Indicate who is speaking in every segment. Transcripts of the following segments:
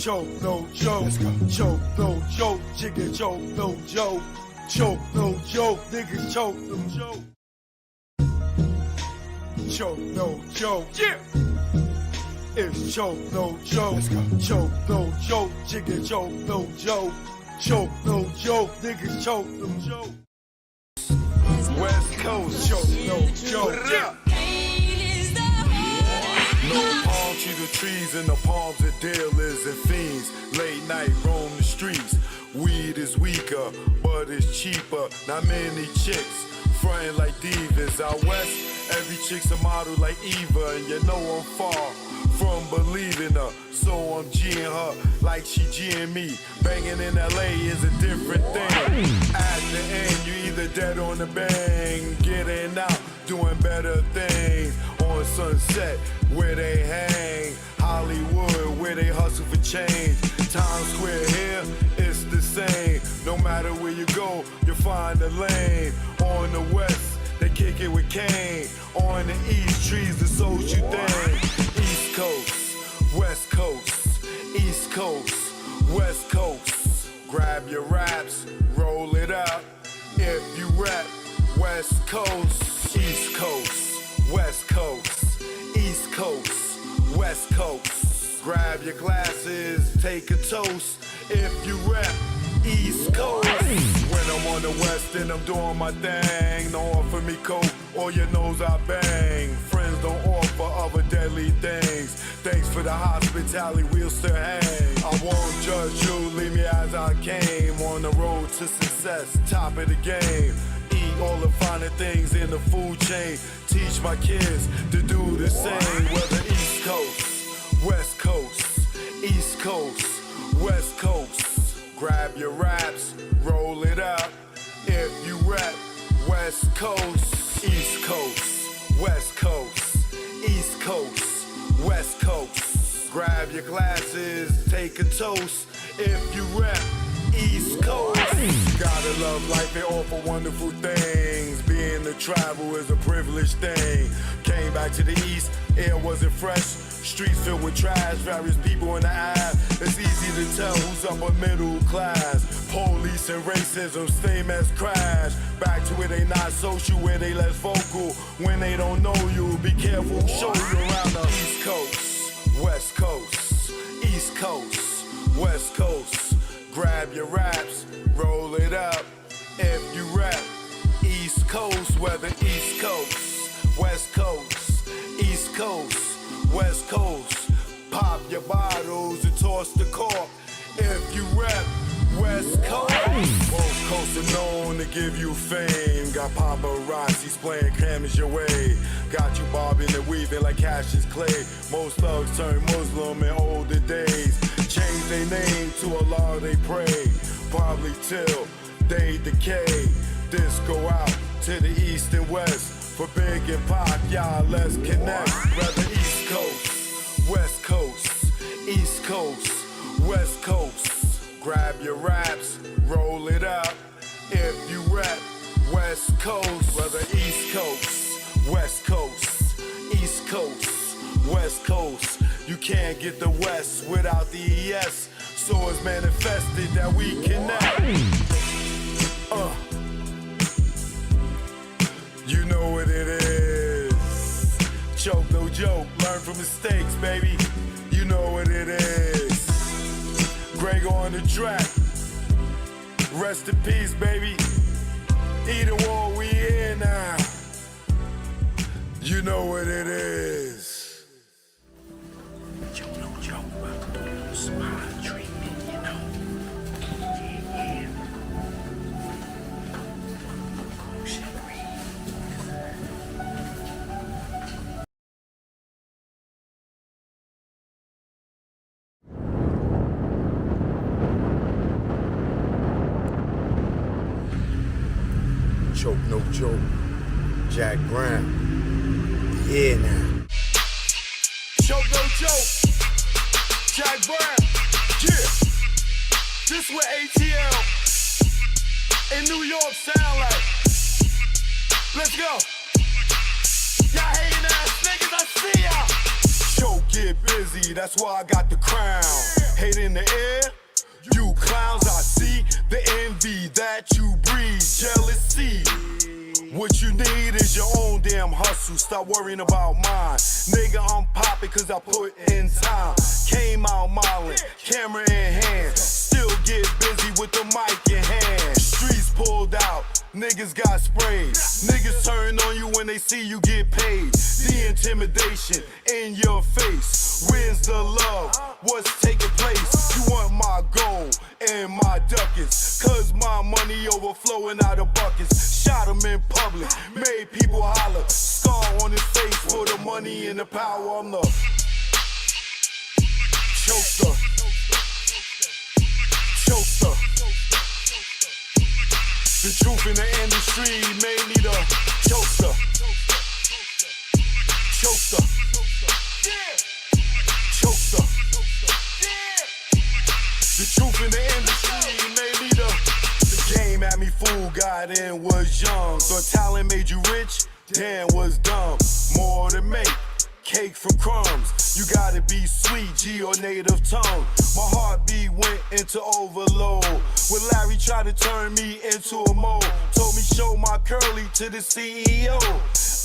Speaker 1: choke, no joke. Let's go. Choke, no joke. Chicken choke, no joke. Choke, no joke. Niggas choke, no joke. Choke, no joke. Yeah. It's choke, no joke. Let's go. Choke, no joke. Chicken choke, no joke. Choke, no joke. Niggas choke, no joke. West Coast, choke, no joke. Yeah.
Speaker 2: No palm tree the trees and the palms of dealers and fiends. Late night roam the streets. Weed is weaker, but it's cheaper. Not many chicks frontin' like divas. Out west, every chick's a model like Eva, and you know I'm far from believing her. So I'm G'ing her like she G'ing me. Banging in LA is a different thing. At the end, you either dead on the bang, getting out, doing better things. On Sunset, where they hang. Hollywood, where they hustle for change. Times Square here, it's the same. No matter where you go, you'll find a lane. On the west, they kick it with Kane. On the east, trees the social thing. East Coast, West Coast, East Coast, West Coast. Grab your raps, roll it up. If you rap, West Coast, East Coast, West Coast, East Coast, West Coast. Grab your glasses, take a toast. If you rap, East Coast. When I'm on the west and I'm doing my thing, don't offer me coke or your nose I bang. Friends don't offer other deadly things. Thanks for the hospitality, we'll still hang. I won't judge you, leave me as I came. On the road to success, top of the game. Eat all the finer things in the food chain. Teach my kids to do the same. Whether East Coast, West Coast, East Coast, West Coast. Grab your raps, roll it up. If you rap, West Coast, East Coast, West Coast, East Coast, West Coast. Grab your glasses, take a toast. If you rap, East Coast. Gotta love life and offer wonderful things. Being to travel is a privileged thing. Came back to the east, air wasn't fresh. Streets filled with trash, various people in the eye. It's easy to tell who's upper middle class. Police and racism, same as crash. Back to where they not social, where they less vocal. When they don't know you, be careful, show you around the East Coast, West Coast, East Coast, West Coast. Grab your raps, roll it up. If you rap, East Coast, whether East Coast, West Coast, East Coast, West Coast. Pop your bottles and toss the cork. If you rap, West Coast. Both coasts are known to give you fame. Got paparazzi playing cameras your way. Got you bobbing and weaving like Cassius Clay. Most thugs turn Muslim in older days. Change their name to Allah they pray. Probably till they decay. This go out to the east and west. For Big and Pac, y'all let's connect. Whether East Coast, West Coast, East Coast, West Coast. Grab your raps, roll it up. If you rap, West Coast. Whether East Coast, West Coast, East Coast, West Coast. You can't get the West without the ES. So it's manifested that we connect. You know what it is. Choke, no joke. Learn from mistakes, baby. You know what it is. Greg on the track. Rest in peace, baby. Either war, we here now. You know what it is.
Speaker 3: Choke, no joke. Smile treatment, you know. Yeah.
Speaker 1: Choke, no joke. Jack Brown. Yeah, now.
Speaker 2: Choke, no joke. Jack Brown. Yeah. This what ATL in New York sound like. Let's go. Y'all hating ass niggas, I see y'all. Choke get busy, that's why I got the crown. Hate in the air, you clowns, I see the envy that you breed, jealousy. What you need is your own damn hustle. Stop worrying about mine. Nigga, I'm poppin' cause I put in time. Came out Marlon, camera in hand. Still get busy with the mic in hand. Streets pulled out, niggas got sprayed. Niggas turn on you when they see you get paid. The intimidation in your face. Where's the love? What's taking place? You want my gold and my ducats, cause my money overflowing out of buckets. Shot him in public, made people holler. Scar on his face for the money and the power. I'm the choker. Choker. The truth in the industry made me the choker. Choker. Choker. The truth in the industry made me the game had me fooled, got in, was young. Thought talent made you rich, damn, was dumb. More to make, cake from crumbs. You gotta be sweet, G or native tongue. My heartbeat went into overload when Larry tried to turn me into a mole. Told me show my curly to the CEO.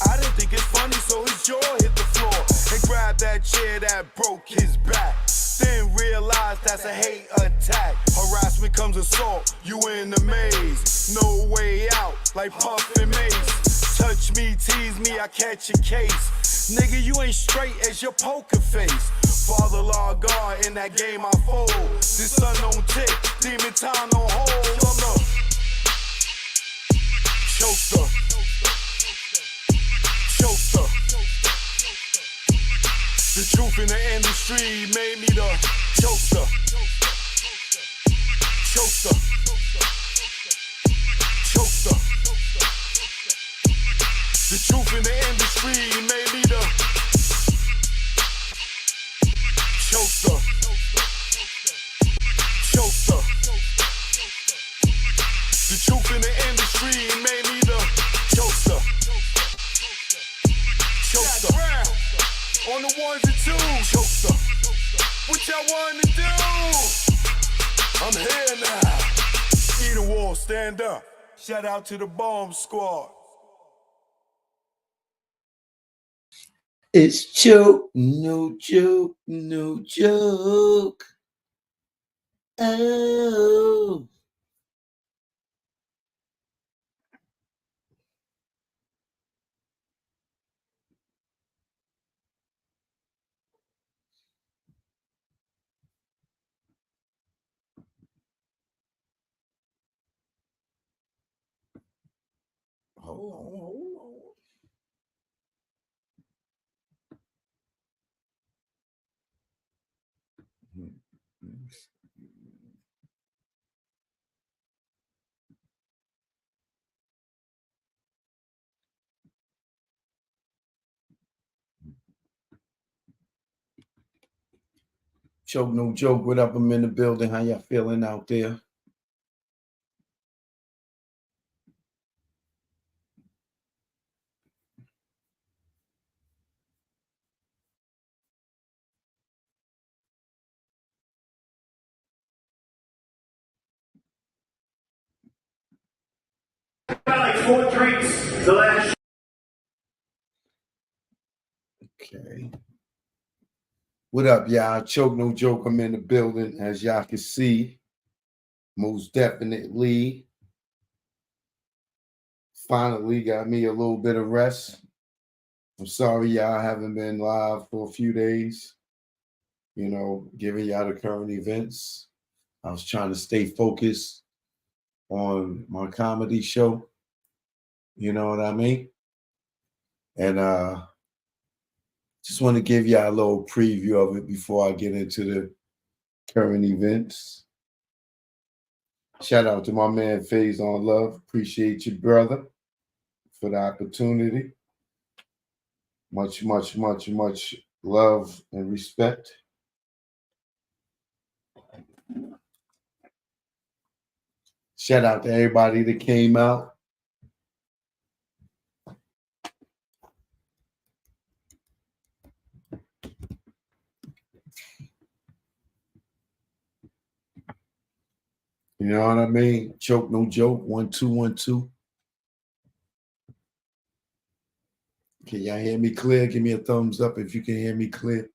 Speaker 2: I didn't think it's funny, so his jaw hit the floor and grabbed that chair that broke his back. Then realized that's a hate attack. Harassment comes assault, you in the maze. No way out, like Puff and Mace. Touch me, tease me, I catch a case. Nigga, you ain't straight as your poker face. Father law God, in that game I fold. This sun don't tick, demon time don't hold. I'm the choker. Choker. The truth in the industry made me the choker. Choker. Choker. The truth in the industry made me the choker. Choker. The truth in the industry made me the choker. Choker. On the ones and twos, choker. What y'all want to do? I'm here now. Eat a wall, stand up. Shout out to the bomb squad.
Speaker 4: It's joke, no joke, no joke. Oh. Hold on. Joke, no joke. What up? I'm in the building. How y'all feeling out there?
Speaker 3: Like 4 drinks the last.
Speaker 4: Okay. What up, y'all? Choke, no joke. I'm in the building. As y'all can see, most definitely. Finally got me a little bit of rest. I'm sorry y'all haven't been live for a few days. You know, giving y'all the current events. I was trying to stay focused on my comedy show. You know what I mean? And just want to give y'all a little preview of it before I get into the current events. Shout out to my man Faze on Love. Appreciate you, brother, for the opportunity. Much, much, much, much love and respect. Shout out to everybody that came out. You know what I mean? Choke, no joke. 1 2 1 2. Can y'all hear me clear? Give me a thumbs up if you can hear me clear.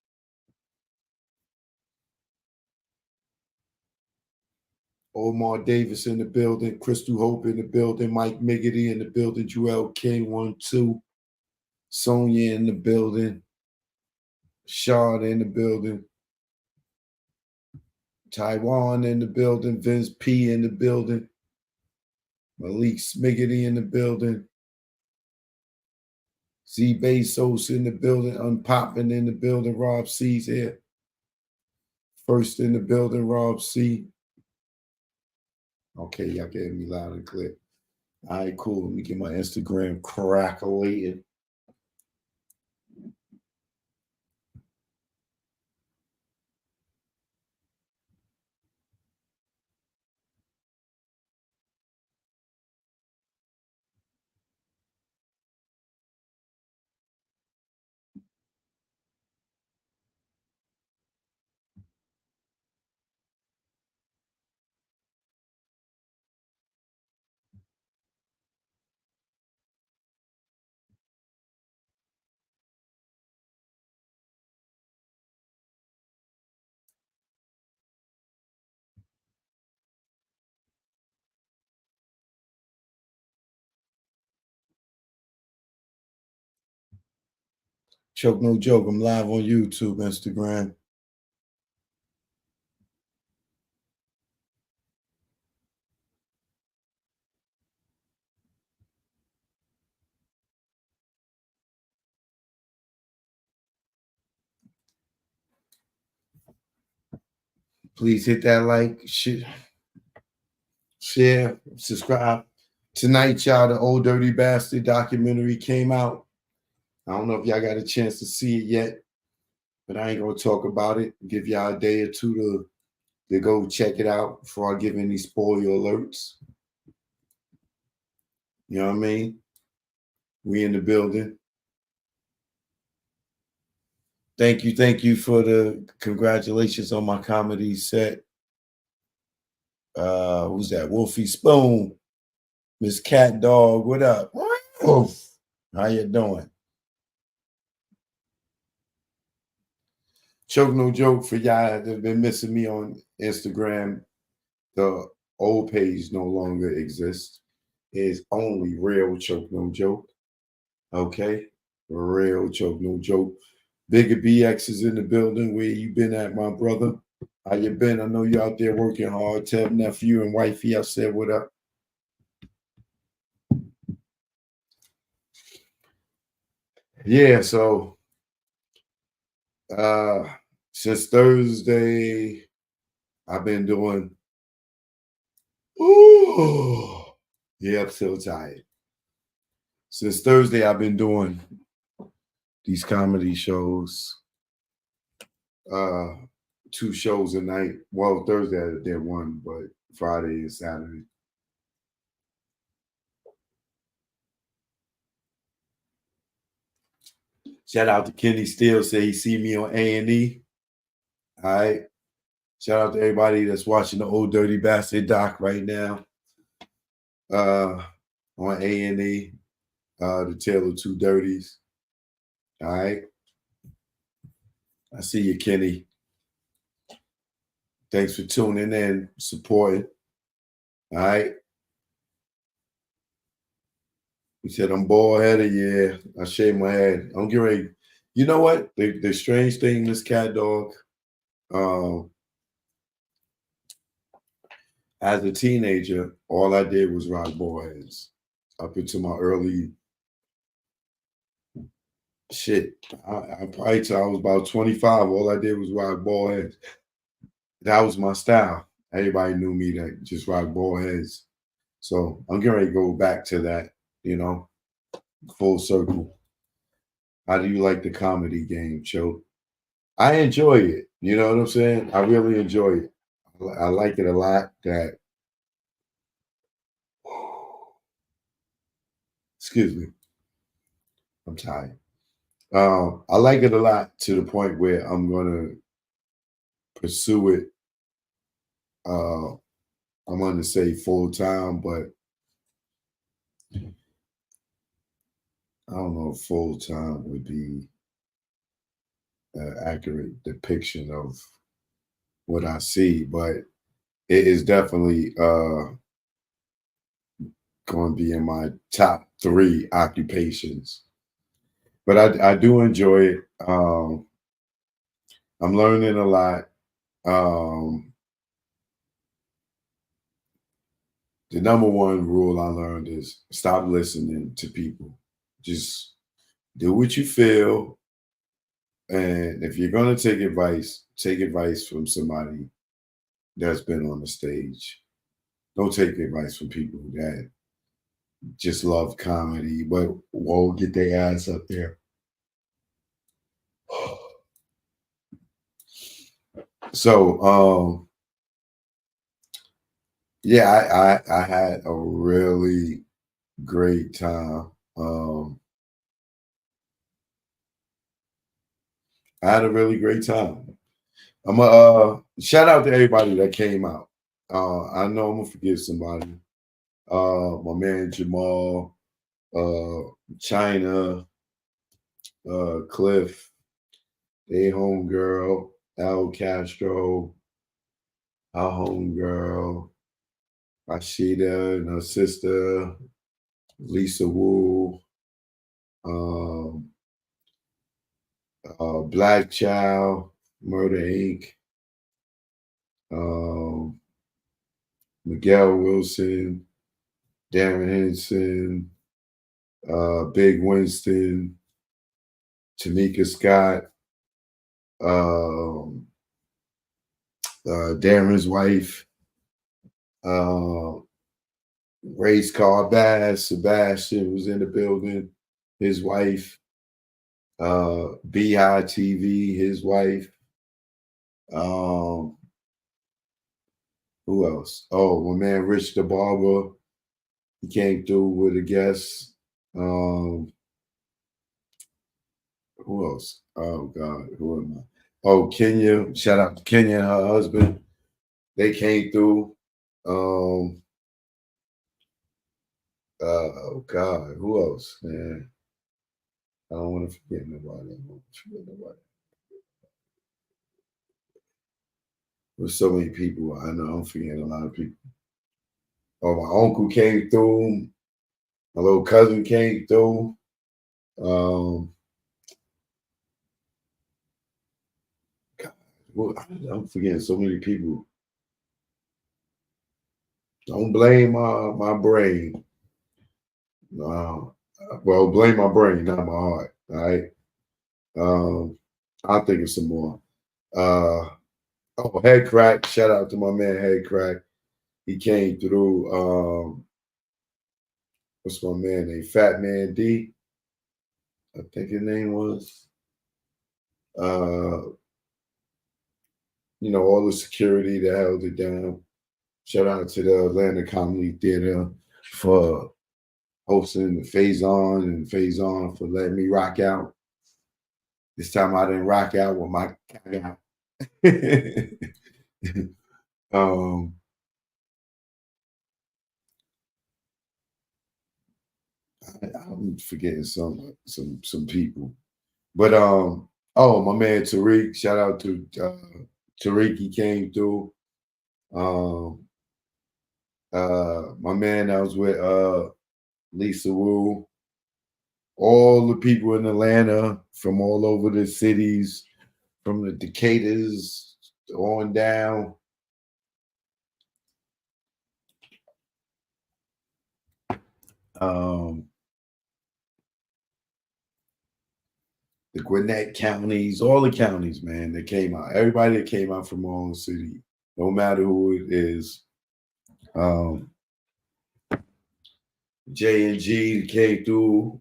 Speaker 4: Omar Davis in the building. Crystal Hope in the building. Mike Miggity in the building. Joel K 1 2. Sonia in the building. Shard in the building. Taiwan in the building. Vince P in the building. Malik Smiggity in the building. Z Bezos in the building. Unpopping in the building. Rob C's here. First in the building. Rob C. Okay, y'all getting me loud and clear. All right, cool. Let me get my Instagram crackling. Choke no joke. I'm live on YouTube, Instagram. Please hit that like, share, subscribe. Tonight, y'all, the Old Dirty Bastard documentary came out. I don't know if y'all got a chance to see it yet, but I ain't gonna talk about it. Give y'all a day or two to go check it out before I give any spoiler alerts. You know what I mean? We in the building. Thank you for the congratulations on my comedy set. Who's that? Wolfie Spoon, Miss Cat Dog. What up? How you doing? Choke no joke for y'all that have been missing me on Instagram. The old page no longer exists. It's only Real Choke No Joke. Okay? Real Choke No Joke. Bigger BX is in the building. Where you been at, my brother? How you been? I know you out there working hard. Tell nephew and wifey I said what up. Yeah, so since Thursday, I've been doing yeah, I'm still tired. Since Thursday, I've been doing these comedy shows. 2 shows a night. Well, Thursday I did one, but Friday and Saturday. Shout out to Kenny Steele, say he see me on A&E. All right. Shout out to everybody that's watching the Old Dirty Bastard doc right now. On A&E, The Tale of Two Dirties. All right. I see you, Kenny. Thanks for tuning in, supporting. All right. He said, I'm bald headed. Yeah, I shave my head. I'm getting ready. You know what? The strange thing, Miss Cat Dog, as a teenager, all I did was rock bald heads up into my early shit. I probably till I was about 25. All I did was rock bald heads. That was my style. Everybody knew me that just rock bald heads. So I'm getting ready to go back to that, you know, full circle. How do you like the comedy game, Choke? I enjoy it. You know what I'm saying? I really enjoy it. I like it a lot. That, excuse me, I'm tired. I like it a lot to the point where I'm gonna pursue it I'm going to say full time, but I don't know if full time would be an accurate depiction of what I see, but it is definitely going to be in my top 3 occupations. But I do enjoy it. I'm learning a lot. The number one rule I learned is stop listening to people. Just do what you feel. And if you're going to take advice from somebody that's been on the stage. Don't take advice from people that just love comedy, but won't get their ass up there. So, yeah, I had a really great time. I had a really great time. I'm shout out to everybody that came out. I know I'm gonna forget somebody. My man Jamal, China, Cliff, they homegirl, Al Castro, our homegirl, Rashida and her sister, Lisa Wu, um, Black Child, Murder Inc., um, Miguel Wilson, Darren Henson, Big Winston, Tamika Scott, Darren's wife, Race Car Bass, Sebastian was in the building, his wife, Beehive TV, his wife. Who else? Oh, my man Rich the Barber. He came through with a guest. Who else? Oh God, who am I? Oh, Kenya. Shout out to Kenya and her husband. They came through. Oh God, who else? Man, I don't want to forget nobody. There's so many people. I know I'm forgetting a lot of people. Oh, my uncle came through. My little cousin came through. God, I'm forgetting so many people. Don't blame my brain. Well, blame my brain, not my heart. All right. I'll think of some more. Head Crack. Shout out to my man Head Crack. He came through. What's my man name? Fat Man D. I think his name was. All the security that held it down. Shout out to the Atlanta Comedy Theater for hosting Faison and Faison for letting me rock out. This time I didn't rock out with my out. I'm forgetting some people. But my man Tariq, shout out to Tariq, he came through. My man that was with Lisa Wu, all the people in Atlanta from all over the cities, from the Decatur's on down. The Gwinnett counties, all the counties, man, that came out. Everybody that came out from our own city, no matter who it is. J and G came through.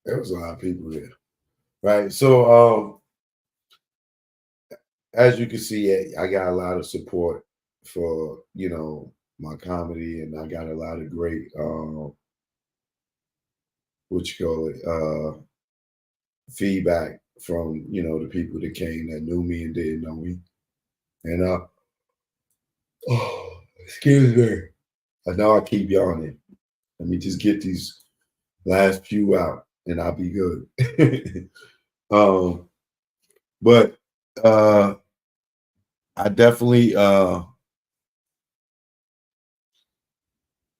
Speaker 4: There was a lot of people there, right? So, as you can see, I got a lot of support for my comedy, and I got a lot of great feedback from, you know, the people that came that knew me and didn't know me. And oh, excuse me. I know I keep yawning. Let me just get these last few out and I'll be good. But I definitely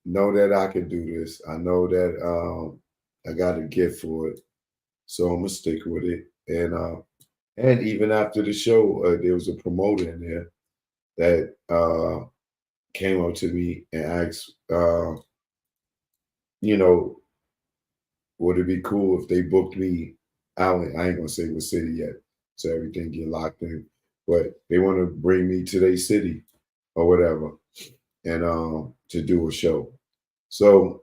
Speaker 4: know that I can do this. I know that I got a gift for it. So I'm gonna stick with it. And even after the show, there was a promoter in there that came up to me and asked, you know, would it be cool if they booked me out? I ain't gonna say what city yet, so everything get locked in. But they want to bring me to their city or whatever, and to do a show. So,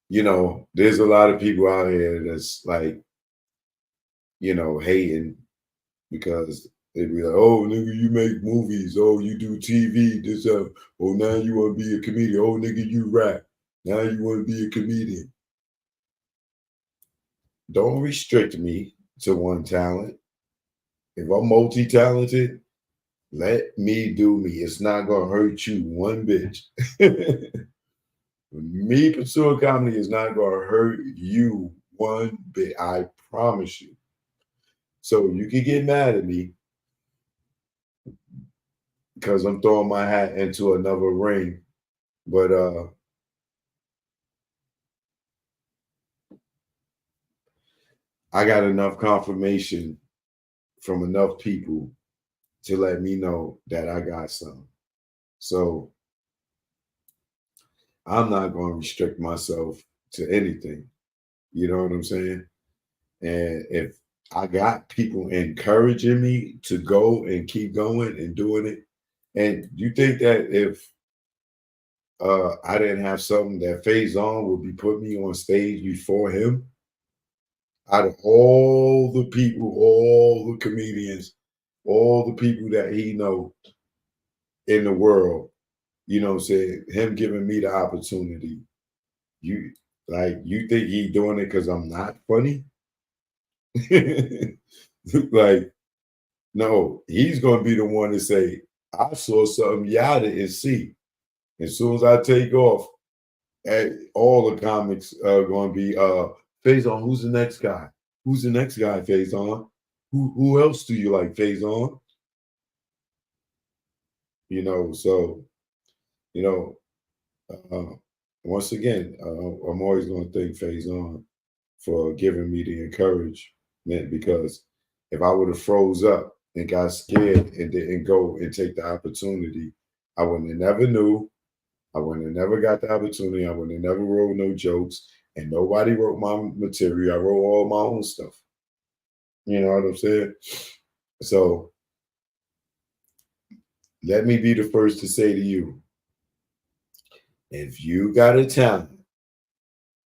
Speaker 4: you know, there's a lot of people out here that's like, you know, hating because they'd be like, "Oh, nigga, you make movies. Oh, you do TV. This, oh, now you want to be a comedian. Oh, nigga, you rap. Now you want to be a comedian." Don't restrict me to one talent. If I'm multi-talented, let me do me. It's not gonna hurt you one bit. Me pursuing comedy is not gonna hurt you one bit. I promise you. So you can get mad at me because I'm throwing my hat into another ring. But I got enough confirmation from enough people to let me know that I got some. So I'm not going to restrict myself to anything. You know what I'm saying? And if I got people encouraging me to go and keep going and doing it, and you think that if I didn't have something that Faison would be putting me on stage before him, out of all the people, all the comedians, all the people that he know in the world, you know what I'm saying, him giving me the opportunity, you you think he doing it because I'm not funny? Like, no, he's gonna be the one to say, I saw something y'all didn't see. As soon as I take off, all the comics are gonna be Faison, who's the next guy? Who's the next guy, Faison? Who else do you like, Faison? You know, so you know, once again, I'm always gonna thank Faison for giving me the encouragement, because if I would have froze up and got scared and didn't go and take the opportunity, I wouldn't have never knew. I wouldn't have never got the opportunity. I would have never wrote no jokes, and nobody wrote my material. I wrote all my own stuff. You know what I'm saying? So let me be the first to say to you, if you got a talent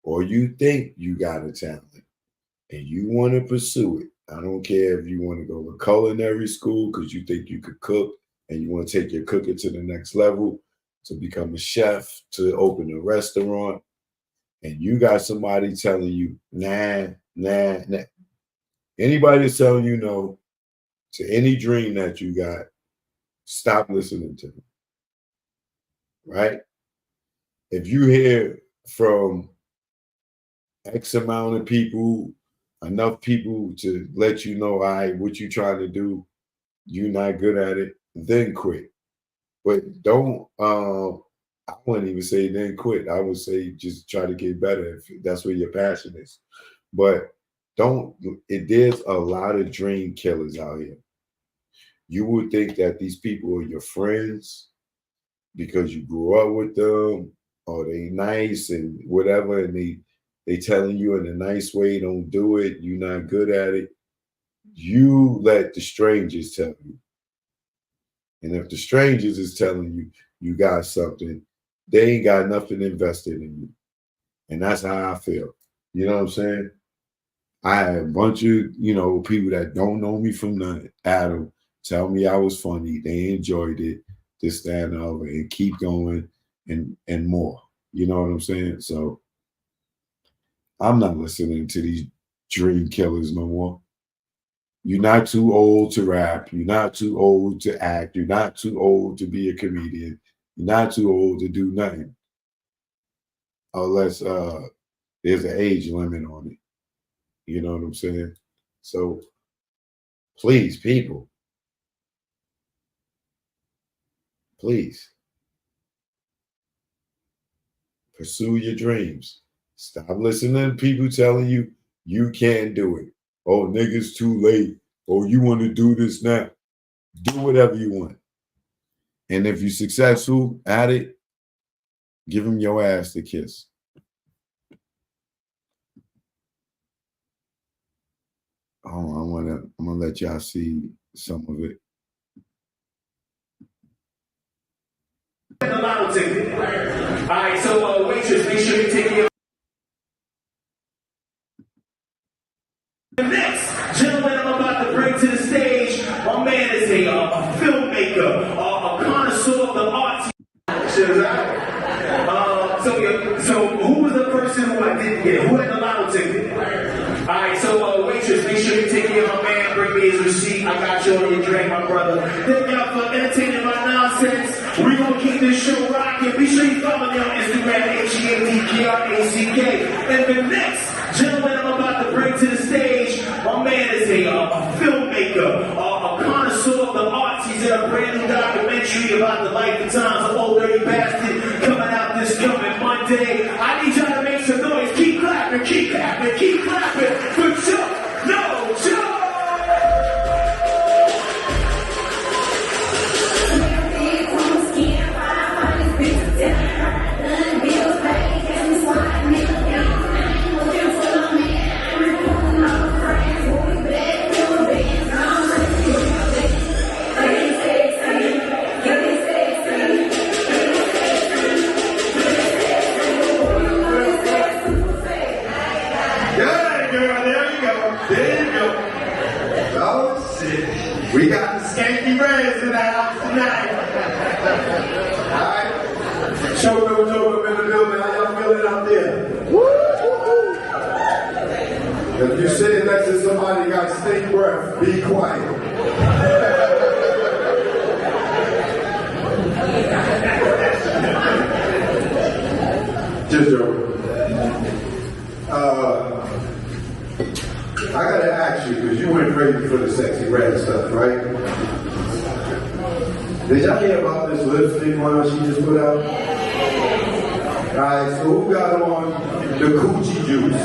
Speaker 4: or you think you got a talent and you want to pursue it, I don't care if you want to go to culinary school because you think you could cook and you want to take your cooking to the next level, to become a chef, to open a restaurant, and you got somebody telling you, nah, nah, nah. Anybody that's telling you no to any dream that you got, stop listening to them, right? If you hear from X amount of people, enough people to let you know, all right, what you trying to do, you're not good at it, then quit. But don't, I wouldn't even say then quit. I would say just try to get better if that's where your passion is. But don't, there's a lot of dream killers out here. You would think that these people are your friends because you grew up with them, or they nice and whatever, and they telling you in a nice way, don't do it, you're not good at it. You let the strangers tell you. And if the strangers is telling you you got something, they ain't got nothing invested in you. And that's how I feel. You know what I'm saying? I had a bunch of, you know, people that don't know me from the Adam tell me I was funny. They enjoyed it, this, that, and the other, and keep going and more. You know what I'm saying? So I'm not listening to these dream killers no more. You're not too old to rap. You're not too old to act. You're not too old to be a comedian. You're not too old to do nothing. Unless there's an age limit on it. You know what I'm saying? So please, people, please pursue your dreams. Stop listening to people telling you you can't do it. Oh, niggas too late. Oh, you want to do this now. Do whatever you want. And if you're successful at it, give them your ass to kiss. Oh, I'm gonna let y'all see some of it.
Speaker 3: The lotto ticket. All right, so waitress, make sure you take your. Next gentleman I'm about to bring to the stage, my man is a filmmaker, a connoisseur of the arts. So who was the person who I didn't get? Who had the lotto ticket? All right, so waitress, make sure you take care of my man. Bring me his receipt. I got you on your drink, my brother. Thank y'all for entertaining my nonsense. We gonna keep this show rocking. Be sure you follow me on Instagram, HEADKRACK. And the next gentleman I'm about to bring to the stage, my man is a filmmaker, a connoisseur of the arts. He's in a brand new documentary about the life and times of Old Dirty Bastard coming out this coming Monday. I need y'all to make some noise. Keep clapping, keep clapping, keep clapping for Choke No Joke.
Speaker 5: We got the skanky reds in the house tonight. Alright? Choke No Joke up in the building. How y'all feeling out there? If you're sitting next to somebody that got stink breath, be quiet. Just joking. I gotta ask you, because you went crazy for the sexy red stuff, right? Did y'all hear about this lipstick one she just put out? Alright, so who got on the coochie juice?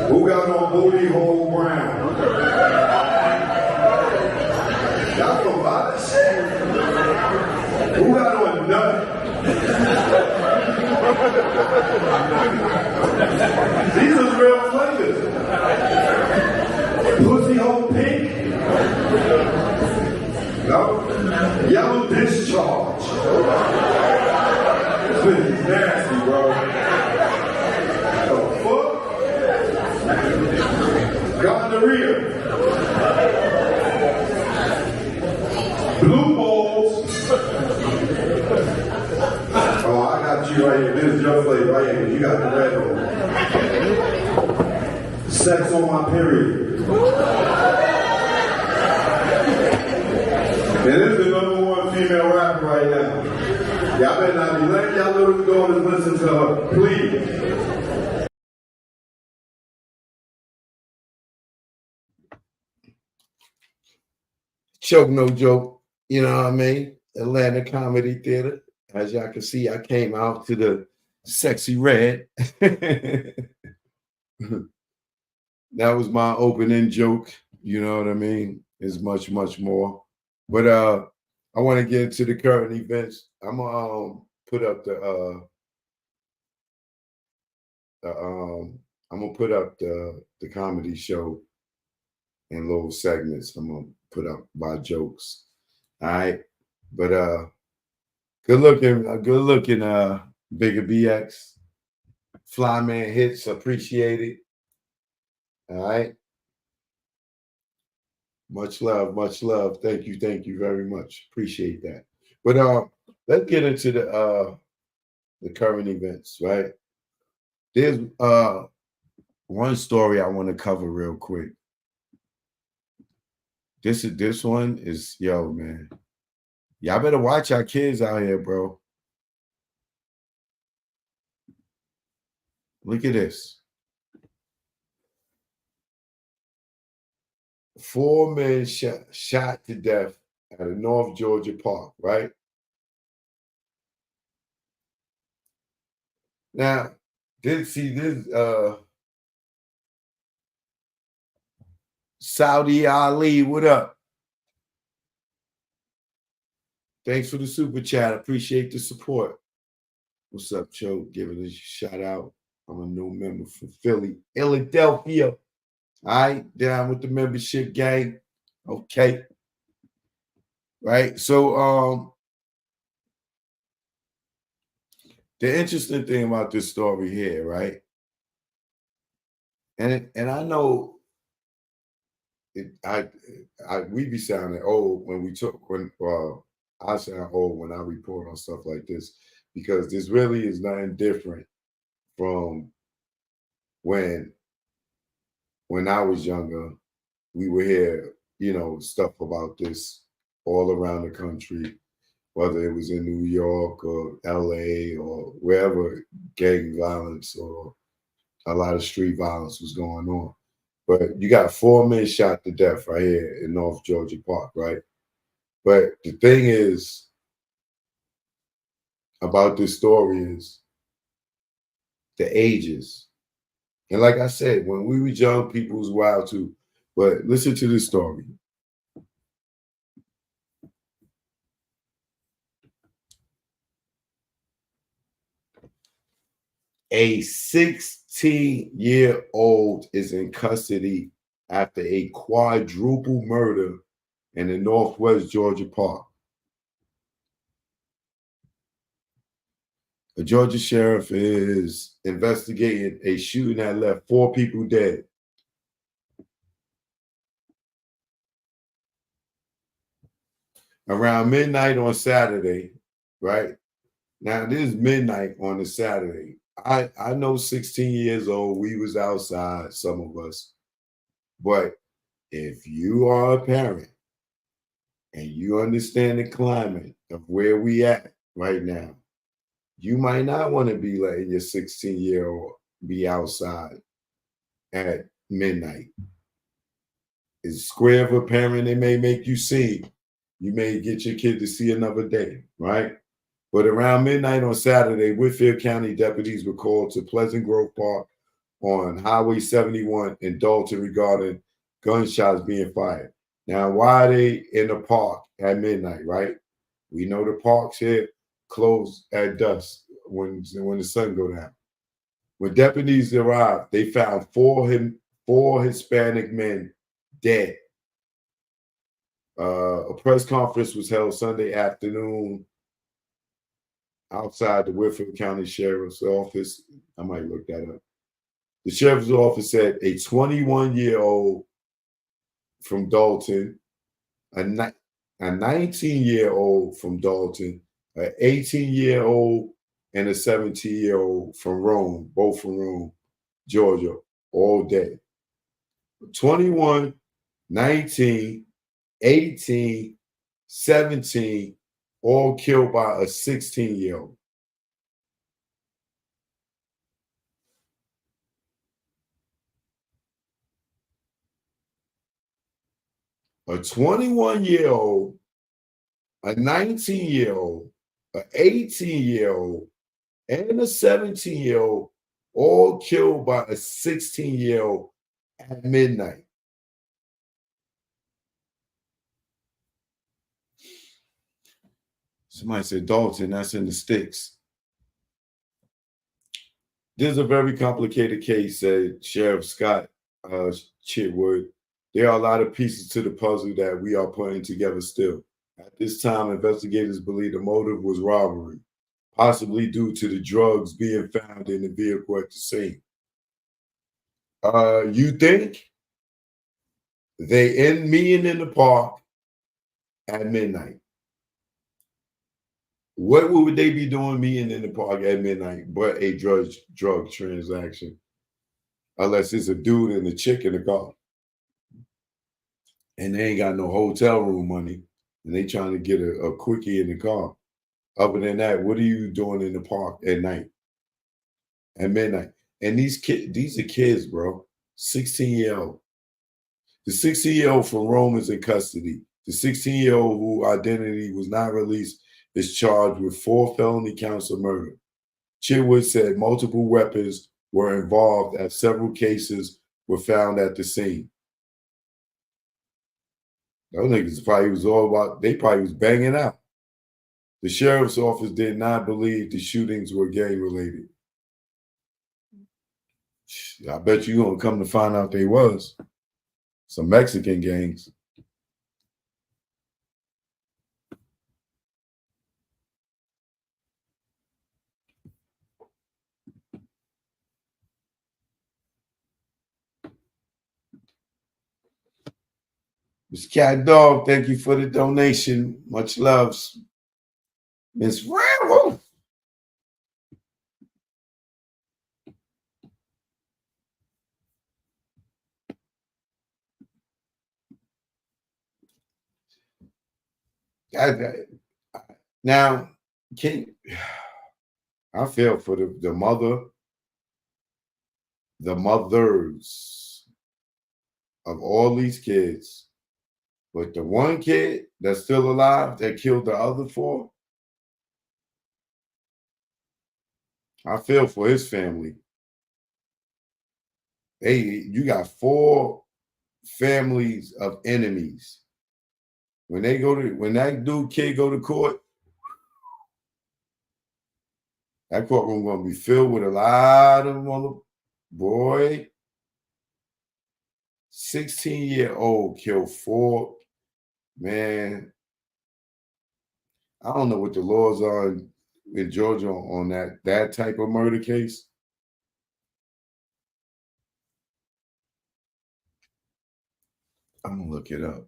Speaker 5: Who got on booty hole brown? Y'all gonna buy this shit? Who got on nut? These are real flavors. Pussy hole pink. No. Yellow discharge. This is nasty, bro. The fuck? Gonorrhea. Blue balls. Oh, I got you right here. This is your flavor right here. You got the red one. Sex on my period. And this is the #1 female rapper right now. Y'all better not be letting y'all little daughters listen to her, please.
Speaker 4: Choke No Joke, you know what I mean? Atlanta Comedy Theater. As y'all can see, I came out to the sexy red. That was my opening joke. You know what I mean? There's much, much more. But I want to get into the current events. I'm gonna put up the comedy show in little segments. I'm gonna put up my jokes. All right. But good looking, Bigger BX. Flyman hits, appreciate it. All right. Much love, much love. Thank you very much. Appreciate that. But let's get into the current events, right? There's one story I want to cover real quick. This one is, yo, man. Y'all better watch our kids out here, bro. Look at this. 4 men shot to death at a North Georgia park, right? Now, this Saudi Ali, what up? Thanks for the super chat. Appreciate the support. What's up, Joe? Giving a shout out. I'm a new member from Philly, Philadelphia. All right, down with the membership gang. Okay. Right. So the interesting thing about this story here, right? And I know we be sounding old when I sound old when I report on stuff like this, because this really is nothing different from when I was younger. We would hear, stuff about this all around the country, whether it was in New York or LA or wherever gang violence or a lot of street violence was going on. But you got 4 men shot to death right here in North Georgia Park, right? But the thing is about this story is the ages. And like I said, when we were young, people was wild too. But listen to this story. A 16-year-old is in custody after a quadruple murder in the Northwest Georgia park. The Georgia sheriff is investigating a shooting that left 4 people dead. Around midnight on Saturday, right? Now, this is midnight on a Saturday. I know 16 years old, we was outside, some of us. But if you are a parent and you understand the climate of where we at right now, you might not want to be letting your 16-year-old be outside at midnight. It's square of a parent, they may make you see. You may get your kid to see another day, right? But around midnight on Saturday, Whitfield County deputies were called to Pleasant Grove Park on Highway 71 in Dalton regarding gunshots being fired. Now, why are they in the park at midnight, right? We know the parks here close at dusk when the sun go down. When deputies arrived, they found four Hispanic men dead. A press conference was held Sunday afternoon outside the Whitfield County Sheriff's Office. I might look that up. The Sheriff's Office said a 21-year-old from Dalton, a 19-year-old from Dalton, an 18-year-old, and a 17-year-old from Rome, both from Rome, Georgia, all dead. 21, 19, 18, 17, all killed by a 16-year-old. A 21-year-old, a 19-year-old, an 18-year-old, and a 17-year-old, all killed by a 16-year-old at midnight. Somebody said, Dalton, that's in the sticks. This is a very complicated case, said Sheriff Scott Chitwood. There are a lot of pieces to the puzzle that we are putting together still. At this time, investigators believe the motive was robbery, possibly due to the drugs being found in the vehicle at the scene. You think? They in the park at midnight. What would they be doing meeting in the park at midnight but a drug transaction? Unless it's a dude and a chick in the car. And they ain't got no hotel room money. And they trying to get a quickie in the car. Other than that, what are you doing in the park at night? At midnight. And these are kids, bro. 16-year-old. The 16-year-old from Rome is in custody. The 16-year-old whose identity was not released is charged with 4 felony counts of murder. Chitwood said multiple weapons were involved as several cases were found at the scene. Those niggas probably was all about, they probably was banging out. The sheriff's office did not believe the shootings were gang related. I bet you gonna come to find out they was. Some Mexican gangs. Miss Cat Dog, thank you for the donation. Much loves. Miss Rambo. Now, I feel for the mothers of all these kids. But the one kid that's still alive that killed the other 4, I feel for his family. Hey, you got 4 families of enemies. When that kid go to court, that courtroom gonna be filled with a lot of boy. 16-year-old killed 4. Man, I don't know what the laws are in Georgia on that type of murder case. I'm gonna look it up.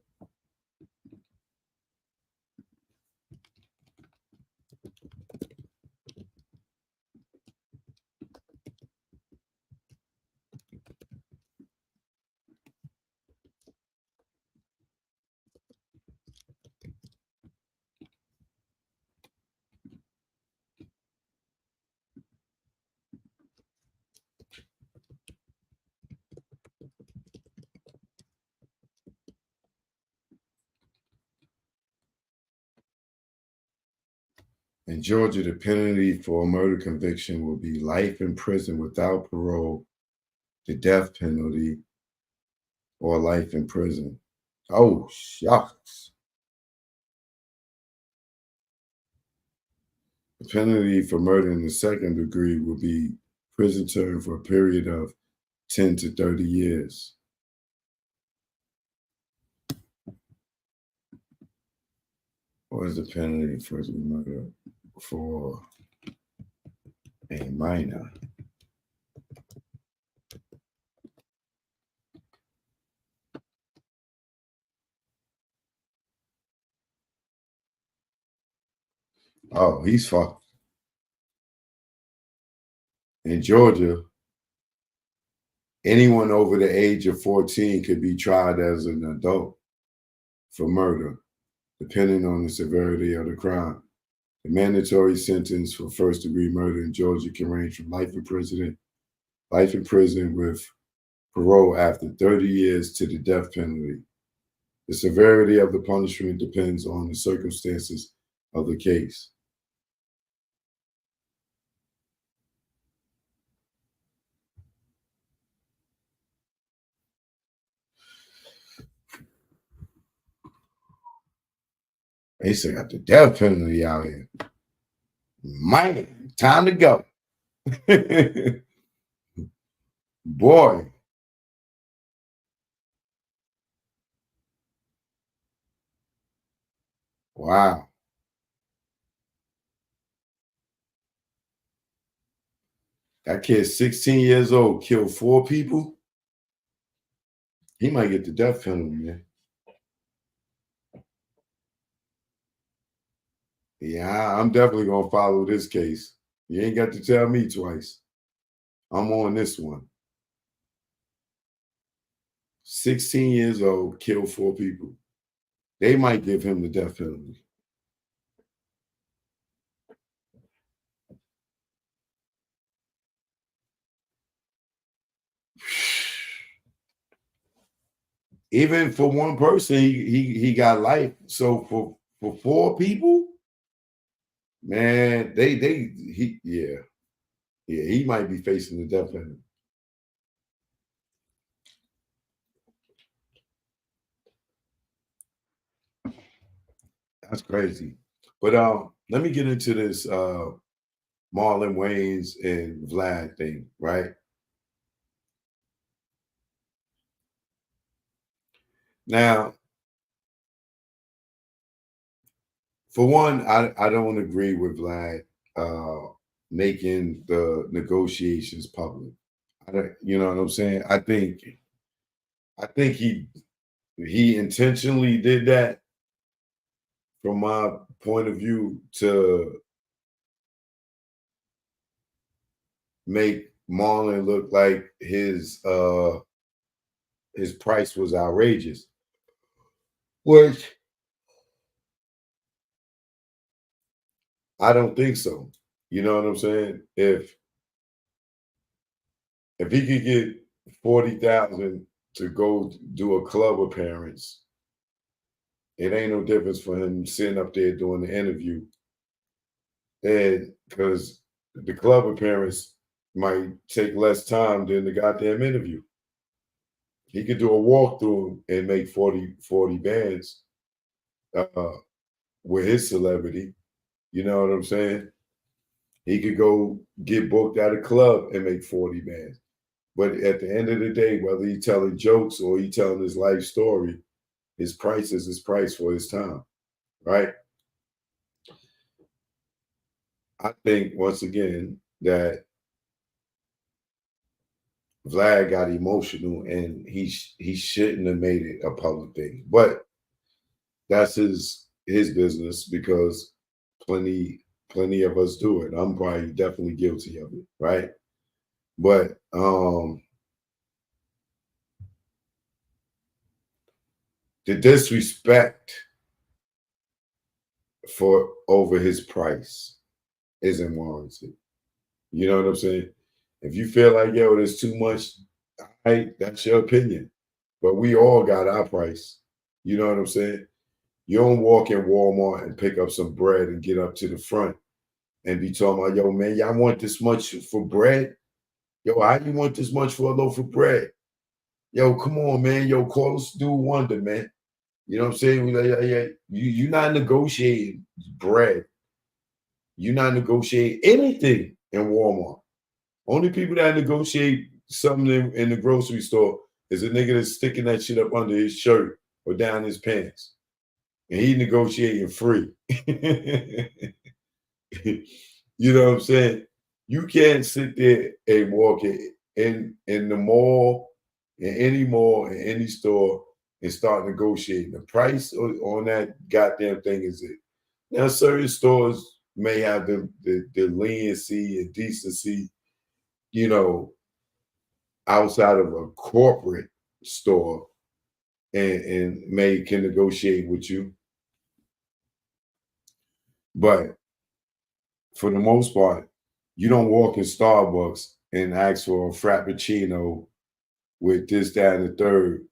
Speaker 4: In Georgia, the penalty for a murder conviction will be life in prison without parole, the death penalty, or life in prison. Oh, shucks. The penalty for murder in the second degree will be prison term for a period of 10 to 30 years. What is the penalty for the murder for a minor? Oh, he's fucked. In Georgia, anyone over the age of 14 could be tried as an adult for murder, depending on the severity of the crime. The mandatory sentence for first-degree murder in Georgia can range from life in prison with parole after 30 years to the death penalty. The severity of the punishment depends on the circumstances of the case. They say got the death penalty out here. Man, time to go. Boy. Wow. That kid's 16 years old, killed 4 people. He might get the death penalty, man. Yeah, I'm definitely gonna follow this case. You ain't got to tell me twice. I'm on this one. 16 years old, killed 4 people. They might give him the death penalty. Even for one person, he got life. So for 4 people, man, he might be facing the death penalty. That's crazy. But let me get into this Marlon Wayans and Vlad thing, right? Now, for one, I don't agree with Vlad making the negotiations public. You know what I'm saying? I think he intentionally did that from my point of view to make Marlon look like his price was outrageous, which I don't think so. You know what I'm saying? If he could get 40,000 to go do a club appearance, it ain't no difference for him sitting up there doing the interview. And because the club appearance might take less time than the goddamn interview. He could do a walkthrough and make 40 bands uh, with his celebrity. You know what I'm saying? He could go get booked at a club and make 40 bands. But at the end of the day, whether he's telling jokes or he telling his life story, his price is his price for his time, right? I think once again that Vlad got emotional and he shouldn't have made it a public thing. But that's his business because plenty of us do it. I'm probably definitely guilty of it, right? But the disrespect for over his price isn't warranted. You know what I'm saying? If you feel like, yo, there's too much, that's your opinion. But we all got our price. You know what I'm saying? You don't walk in Walmart and pick up some bread and get up to the front and be talking about, yo, man, y'all want this much for bread? Yo, how you want this much for a loaf of bread? Yo, come on, man. Yo, call us do wonder, man. You know what I'm saying? You're not negotiating bread. You're not negotiating anything in Walmart. Only people that negotiate something in the grocery store is a nigga that's sticking that shit up under his shirt or down his pants. And he negotiating free. You know what I'm saying? You can't sit there and walk in the mall, in any mall, in any store, and start negotiating. The price on that goddamn thing is it. Now, certain stores may have the leniency and decency, you know, outside of a corporate store and can negotiate with you. But for the most part, you don't walk in Starbucks and ask for a frappuccino with this, that, and the third,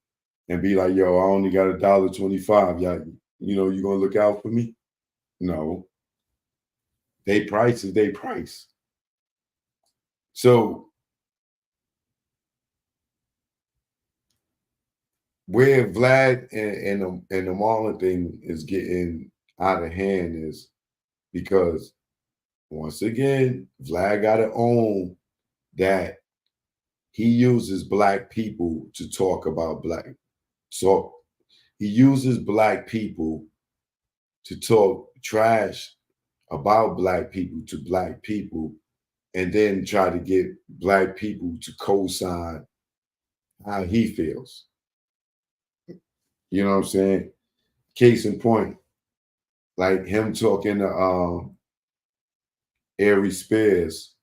Speaker 4: and be like, yo, I only got $1.25. Y'all, you know, you gonna look out for me? No. They price is they price. So where Vlad and the Marlon thing is getting out of hand is because once again, Vlad got to own that he uses black people to talk about black. So he uses black people to talk trash about black people to black people and then try to get black people to co-sign how he feels. You know what I'm saying? Case in point, like him talking to Ari Spears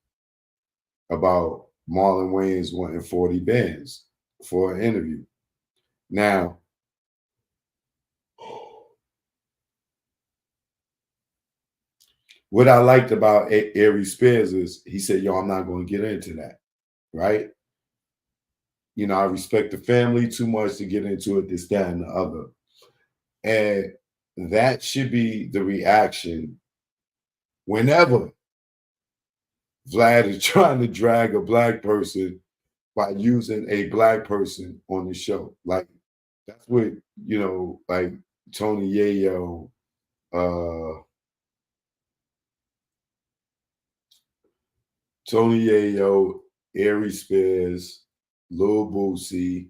Speaker 4: about Marlon Wayans wanting 40 bands for an interview. Now, what I liked about Ari Spears is he said, yo, I'm not going to get into that, right? You know, I respect the family too much to get into it, this, that, and the other. And that should be the reaction whenever Vlad is trying to drag a black person by using a black person on the show. Like, that's what, you know, like Tony Yayo, Ari Spears, Lil Boosie,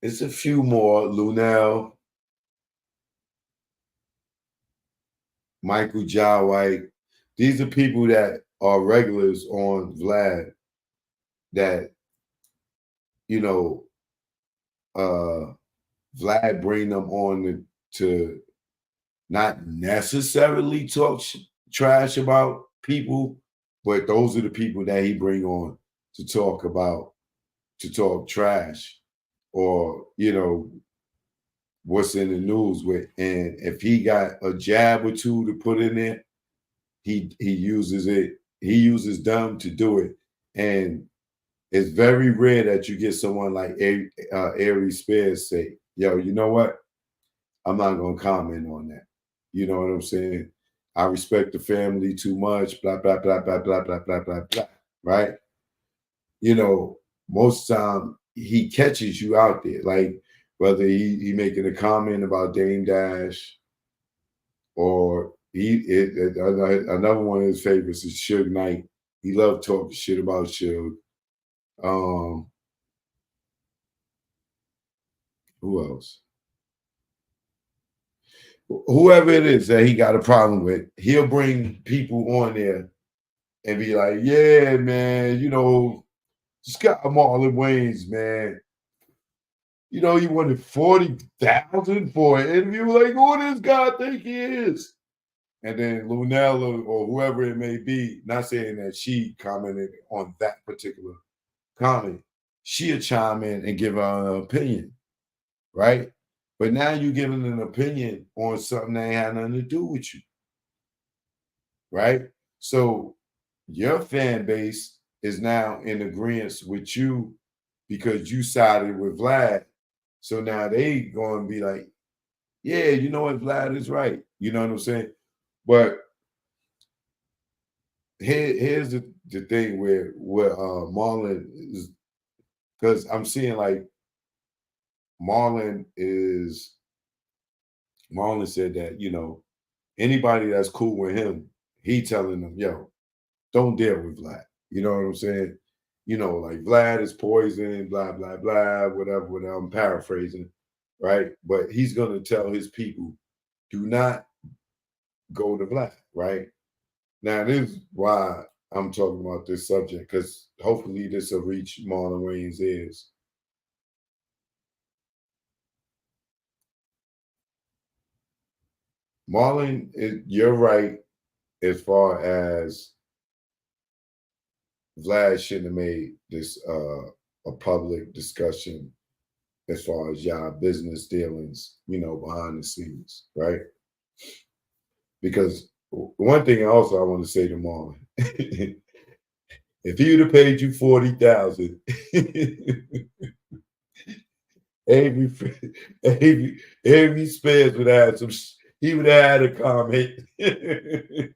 Speaker 4: it's a few more, Lunel, Michael Jai White. These are people that are regulars on Vlad that, you know, Vlad bring them on to not necessarily talk trash about people, but those are the people that he bring on to talk trash, or, you know, what's in the news with. And if he got a jab or two to put in there, he uses it. He uses them to do it. And it's very rare that you get someone like Ari Spears say, yo, you know what? I'm not going to comment on that. You know what I'm saying? I respect the family too much, blah, blah, blah, blah, blah, blah, blah, blah, blah, right? You know, most time he catches you out there. Like, whether he making a comment about Dame Dash, or another one of his favorites is Suge Knight. He loved talking shit about Suge. Who else? Whoever it is that he got a problem with, he'll bring people on there and be like, yeah, man, you know, Scott Marlon Wayans, man. You know, he wanted 40,000 for an interview. Like, who this guy think he is? And then Lunella or whoever it may be, not saying that she commented on that particular comment, she'll chime in and give her an opinion, right? But now you're giving an opinion on something that ain't had nothing to do with you, right? So your fan base is now in agreement with you because you sided with Vlad. So now they going to be like, yeah, you know what, Vlad is right. You know what I'm saying? But here's the thing where Marlon is, because I'm seeing like Marlon said that, you know, anybody that's cool with him, he telling them, yo, don't deal with Vlad. You know what I'm saying? You know, like Vlad is poison, blah, blah, blah, whatever, whatever. I'm paraphrasing, right? But he's going to tell his people, do not go to Vlad, right? Now, this is why I'm talking about this subject, because hopefully this will reach Marlon Wayans' ears. Marlon, you're right as far as Vlad shouldn't have made this a public discussion as far as y'all business dealings, you know, behind the scenes, right? Because one thing also I want to say to Marlon, if he would have paid you 40,000, Avery Spears would have had some. He would have had a comment. He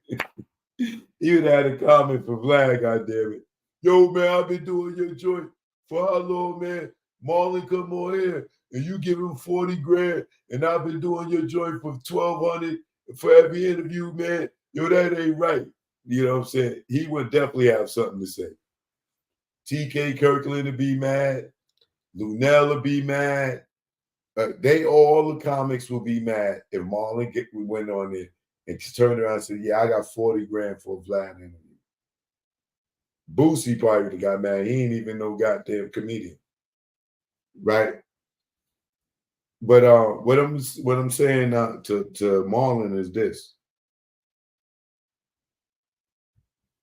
Speaker 4: would have had a comment for Vlad, goddammit. Yo, man, I've been doing your joint for how long, man? Marlon come on here and you give him 40 grand, and I've been doing your joint for 1,200 for every interview, man. Yo, that ain't right. You know what I'm saying? He would definitely have something to say. TK Kirkland would be mad. Lunell would be mad. All the comics will be mad if Marlon went on there and turned around and said, yeah, I got 40 grand for a Vlad interview. Boosie probably would have got mad. He ain't even no goddamn comedian, right? But what I'm saying to Marlon is this: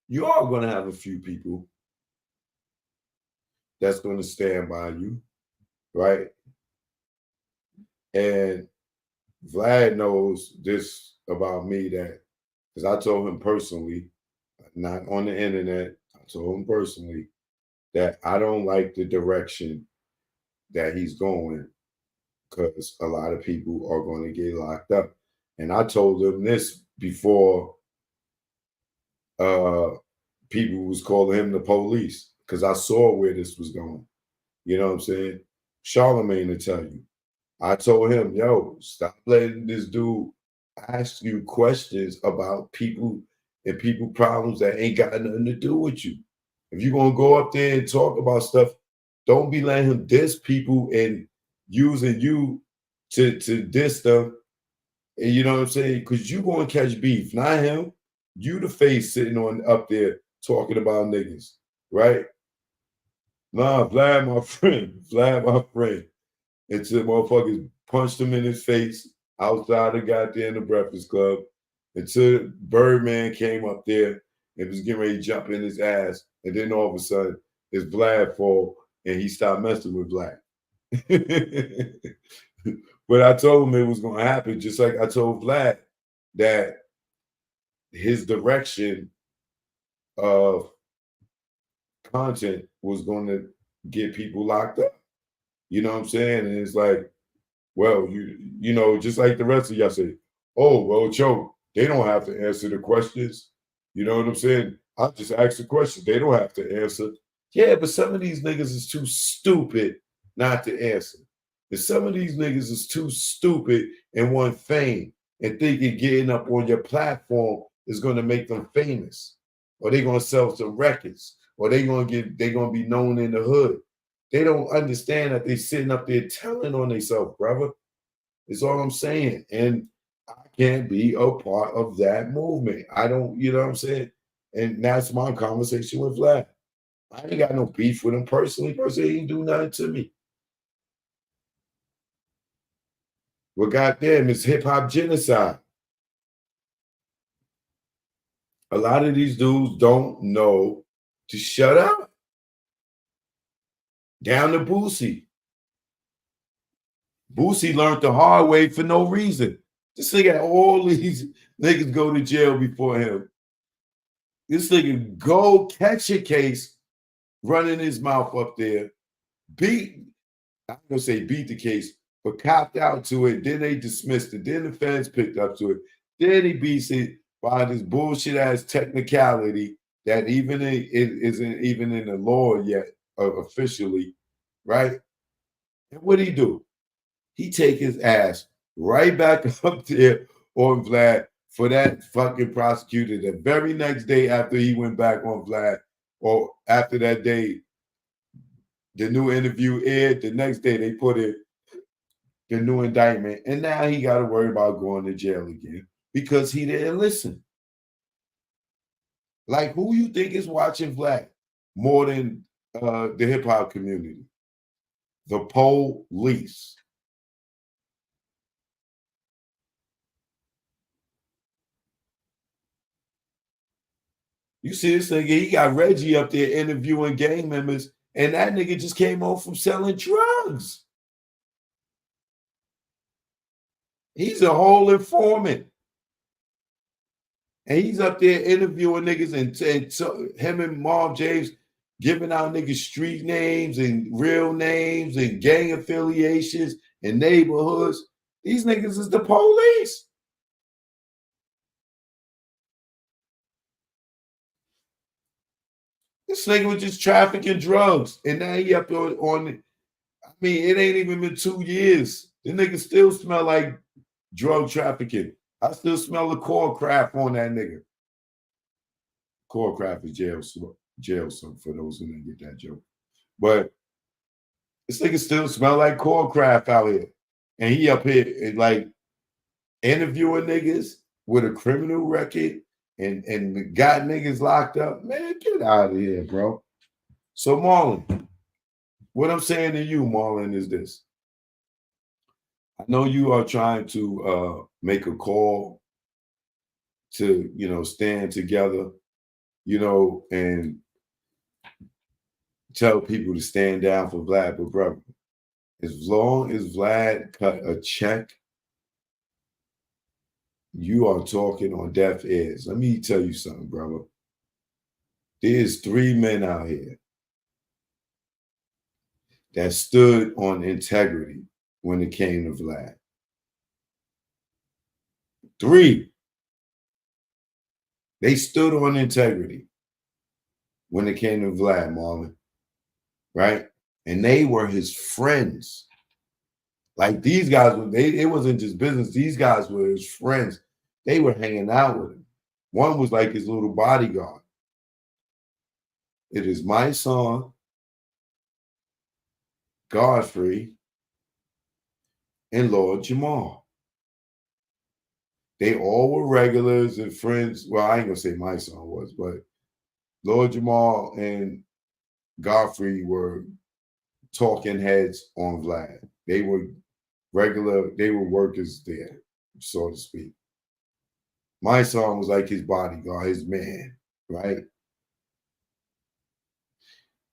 Speaker 4: you are going to have a few people that's going to stand by you, right? And Vlad knows this about me, that because I told him personally, not on the internet, I told him personally that I don't like the direction that he's going, because a lot of people are going to get locked up. And I told him this before people was calling him the police, because I saw where this was going. You know what I'm saying? Charlemagne to tell you. I told him, yo, stop letting this dude ask you questions about people and people problems that ain't got nothing to do with you. If you're gonna go up there and talk about stuff, don't be letting him diss people and using you to diss them. And you know what I'm saying? Because you gonna catch beef, not him. You the face sitting on up there talking about niggas, right? Nah, Vlad, my friend. Vlad, my friend. Until motherfuckers punched him in his face outside the goddamn the Breakfast Club. Until Birdman came up there and was getting ready to jump in his ass. And then all of a sudden, it's Vlad fault and he stopped messing with Vlad. But I told him it was going to happen, just like I told Vlad that his direction of content was going to get people locked up. You know what I'm saying? And it's like, well, you know, just like the rest of y'all say, oh, well, Joe, they don't have to answer the questions. You know what I'm saying? I'll just ask the question. They don't have to answer. Yeah, but some of these niggas is too stupid not to answer. And some of these niggas is too stupid and want fame and thinking getting up on your platform is going to make them famous, or they're going to sell some records, or they're going to be known in the hood. They don't understand that they're sitting up there telling on themselves, brother. Is all I'm saying. And I can't be a part of that movement. I don't, you know what I'm saying? And that's my conversation with Vlad. I ain't got no beef with him personally. Personally, he ain't do nothing to me. Well, goddamn, it's hip hop genocide. A lot of these dudes don't know to shut up. Down to Boosie. Boosie learned the hard way for no reason. This nigga had all these niggas go to jail before him. This nigga go catch a case, running his mouth up there, I'm gonna say beat the case, but copped out to it. Then they dismissed it. Then the feds picked up to it. Then he beats it by this bullshit ass technicality that it isn't even in the law yet officially, right? And what did he do? He take his ass right back up there on Vlad for that fucking prosecutor. The very next day after he went back on Vlad, or after that day, the new interview aired, the next day they put in the new indictment. And now he got to worry about going to jail again because he didn't listen. Like, who you think is watching Vlad more than the hip hop community? The police. You see this nigga, he got Reggie up there interviewing gang members, and that nigga just came home from selling drugs. He's a whole informant. And he's up there interviewing niggas, and so him and Mom James giving out niggas street names and real names and gang affiliations and neighborhoods. These niggas is the police. This nigga was just trafficking drugs, and now he up on it. I mean, it ain't even been 2 years. The nigga still smell like drug trafficking. I still smell the core craft on that nigga. Core craft is jail smoke for those who didn't get that joke. But this nigga still smell like core craft out here. And he up here and like interviewing niggas with a criminal record and got niggas locked up. Man, get out of here, bro. So Marlon, what I'm saying to you, Marlon, is this. I know you are trying to make a call to, stand together, and tell people to stand down for Vlad, but brother, as long as Vlad cut a check, you are talking on deaf ears. Let me tell you something, brother. There's 3 men out here that stood on integrity when it came to Vlad. 3. They stood on integrity when it came to Vlad, Marlon, right? And they were his friends. Like these guys, it wasn't just business. These guys were his friends. They were hanging out with him. One was like his little bodyguard. It is my son, Godfrey, and Lord Jamal. They all were regulars and friends. Well, I ain't gonna say my son was, but Lord Jamal and Godfrey were talking heads on Vlad. They were they were workers there, so to speak. My son was like his bodyguard, his man, right?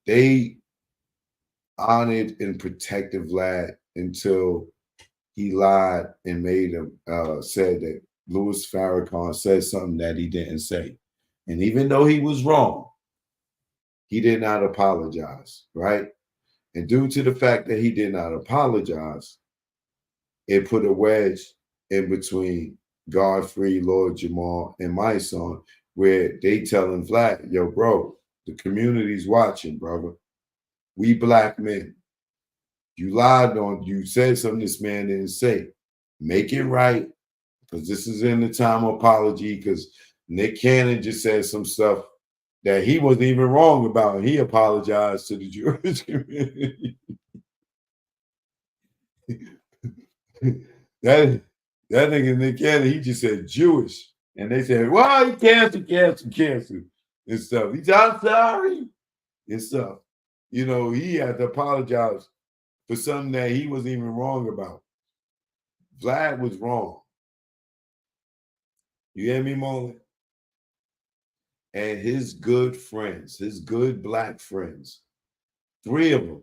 Speaker 4: They honored and protected Vlad until he lied and made him said that Louis Farrakhan said something that he didn't say. And even though he was wrong, he did not apologize, right? And due to the fact that he did not apologize, it put a wedge in between Godfrey, Lord Jamal, and my son, where they telling Vlad, yo, bro, the community's watching, brother. We black men. You lied on, you said something this man didn't say. Make it right, because this is in the time of apology, because Nick Cannon just said some stuff that he wasn't even wrong about, and he apologized to the Jewish community. that nigga Nick Cannon, he just said Jewish. And they said, well, he canceled, and stuff. He said, I'm sorry, and stuff. He had to apologize for something that he wasn't even wrong about. Vlad was wrong. You hear me, Marlon? And his good friends, his good black friends, 3 of them,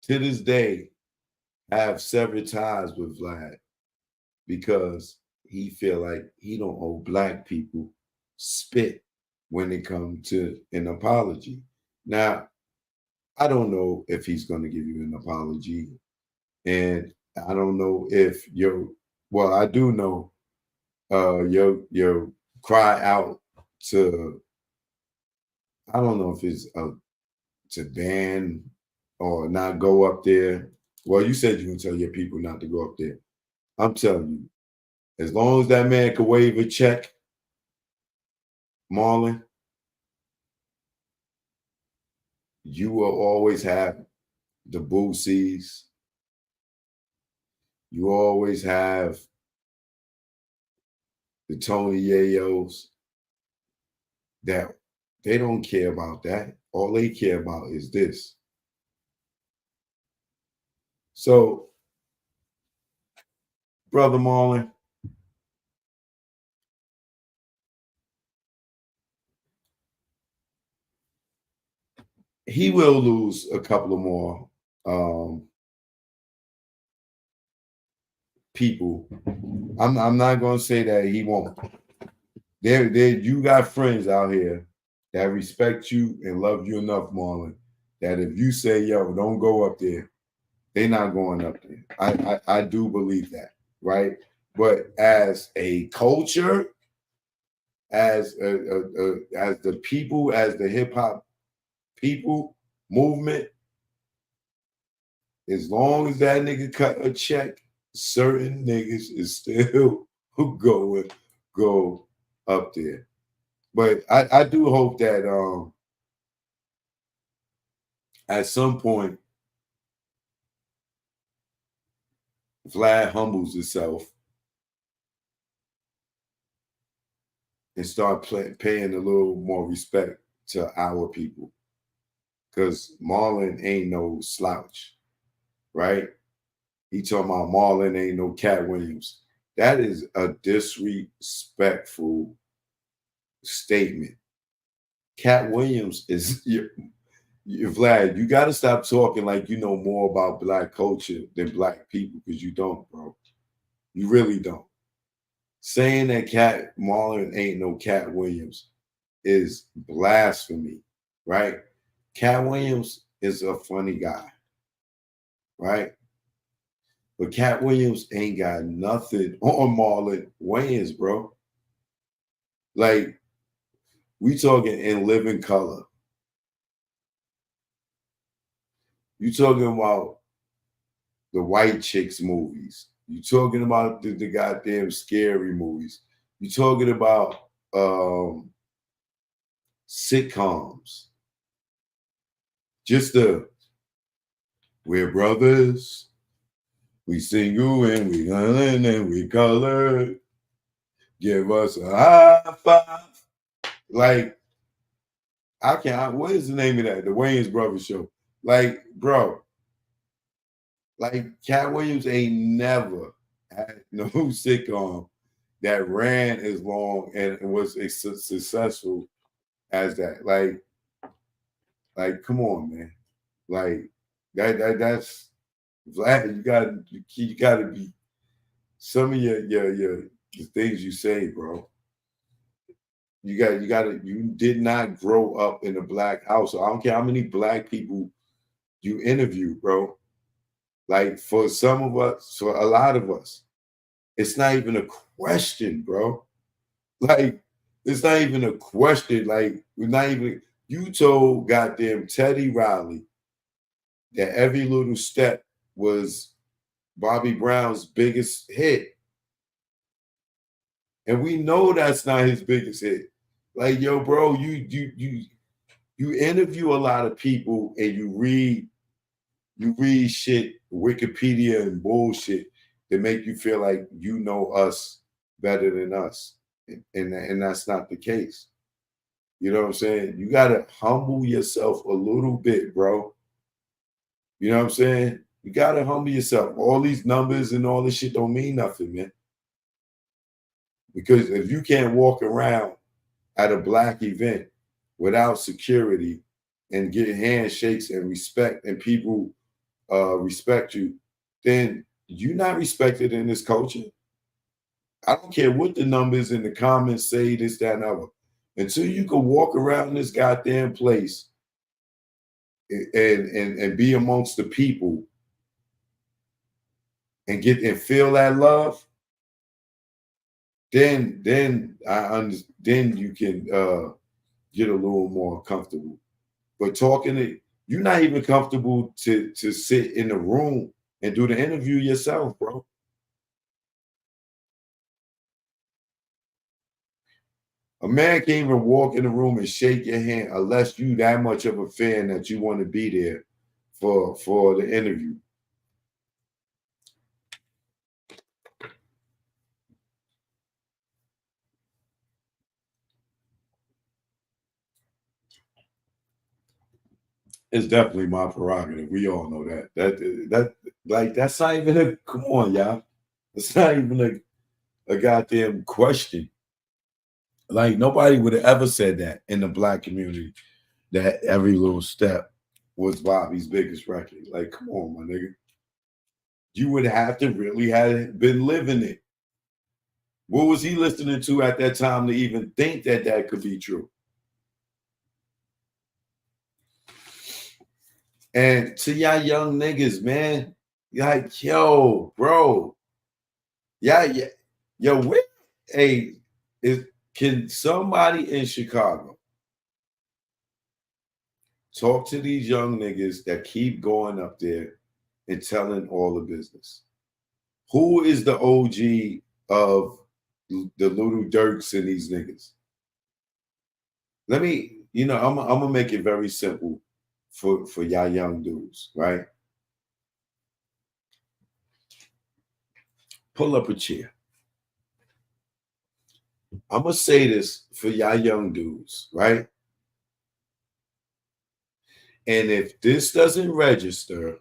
Speaker 4: to this day, have severed ties with Vlad because he feel like he don't owe black people spit when it comes to an apology. Now, I don't know if he's going to give you an apology, and I don't know if I do know your cry out to, I don't know if it's to ban or not go up there. Well, you said you're going to tell your people not to go up there. I'm telling you, as long as that man can wave a check, Marlon, you will always have the Boosies. You always have the Tony Yayos that they don't care about that. All they care about is this. So, Brother Marlon, he will lose a couple of more people. I'm not going to say that he won't. You got friends out here that respect you and love you enough, Marlon, that if you say, yo, don't go up there, they're not going up there. I do believe that, right? But as a culture, as the people, as the hip hop people movement, as long as that nigga cut a check, certain niggas is still go up there. But I do hope that at some point Vlad humbles himself and start paying a little more respect to our people. Because Marlon ain't no slouch, right? He talking about Marlon ain't no Cat Williams. That is a disrespectful statement. Cat Williams is Vlad. You got to stop talking like you know more about Black culture than Black people, because you don't, bro. You really don't. Saying that Cat Marlon ain't no Cat Williams is blasphemy, right? Cat Williams is a funny guy, right? But Cat Williams ain't got nothing on Marlon Wayans, bro. Like, we talking in living color. You talking about the white chicks movies. You talking about the goddamn scary movies. You talking about sitcoms. Just we're brothers. We single and we island and we colored. Give us a high five. Like, I can't. What is the name of that? The Wayans Brothers show. Like, bro. Like, Cat Williams ain't never had no sitcom that ran as long and was as successful as that. Like, come on, man. Like, that's Vlad. You gotta be some of your the things you say, bro. You did not grow up in a Black household. I don't care how many Black people you interview, bro. Like, for some of us, for a lot of us, it's not even a question, bro. Like, it's not even a question. Like, we're not even, you told goddamn Teddy Riley that Every Little Step was Bobby Brown's biggest hit. And we know that's not his biggest hit. Like, yo, bro, you interview a lot of people and you read shit, Wikipedia and bullshit that make you feel like you know us better than us. And that's not the case. You know what I'm saying? You got to humble yourself a little bit, bro. You know what I'm saying? You got to humble yourself. All these numbers and all this shit don't mean nothing, man. Because if you can't walk around at a Black event without security and get handshakes and respect, and people respect you, then you're not respected in this culture. I don't care what the numbers in the comments say, this, that, and other. Until you can walk around this goddamn place and be amongst the people and feel that love, then you can get a little more comfortable. But you're not even comfortable to sit in the room and do the interview yourself, bro. A man can't even walk in the room and shake your hand unless you that much of a fan that you want to be there for the interview. It's definitely my prerogative. We all know that. That's not even come on, y'all. It's not even a goddamn question. Like, nobody would have ever said that in the Black community, that Every Little Step was Bobby's biggest record. Like, come on, my nigga. You would have to really have been living it. What was he listening to at that time to even think that could be true? And to y'all young niggas, man, like, yo, bro, yeah, yo, can somebody in Chicago talk to these young niggas that keep going up there and telling all the business? Who is the OG of the Little Dirks and these niggas? Let me, I'm gonna make it very simple for y'all young dudes, right? Pull up a chair. I'm gonna say this for y'all young dudes, right? And if this doesn't register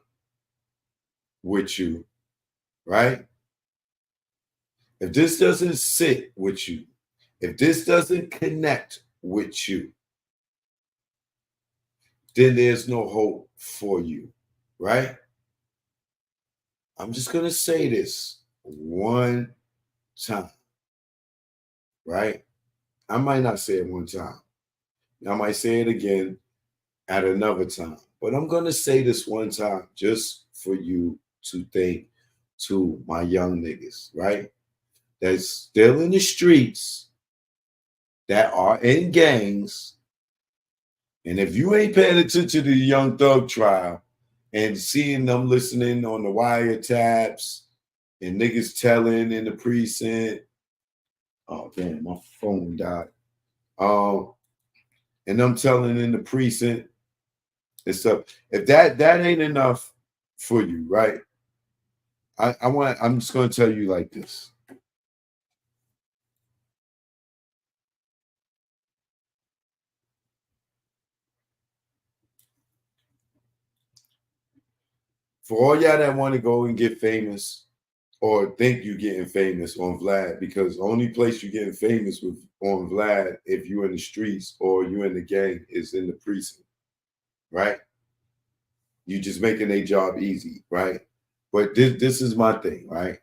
Speaker 4: with you, right? If this doesn't sit with you, if this doesn't connect with you, then there's no hope for you, right? I'm just going to say this one time, right? I might not say it one time. I might say it again at another time, but I'm going to say this one time just for you to think to my young niggas, right? That's still in the streets, that are in gangs. And if you ain't paying attention to the Young Thug trial and seeing them listening on the wiretaps and niggas telling in the precinct, oh damn, my phone died. And them telling in the precinct and stuff. If that ain't enough for you, right? I'm just gonna tell you like this. For all y'all that want to go and get famous or think you getting famous on Vlad, because the only place you getting famous with on Vlad if you in the streets or you in the gang is in the precinct, right? You just making a job easy, right? But this is my thing, right?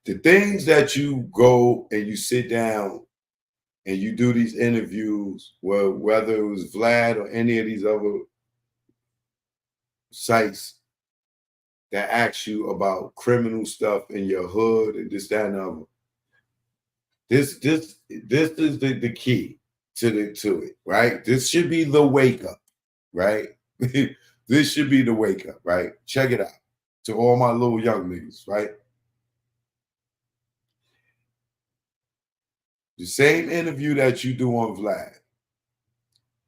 Speaker 4: The things that you go and you sit down and you do these interviews, well, whether it was Vlad or any of these other sites that ask you about criminal stuff in your hood and this, that, and the other. This is the key to it, right? This should be the wake up, right? This should be the wake up, right? Check it out. To all my little young niggas, right? The same interview that you do on Vlad,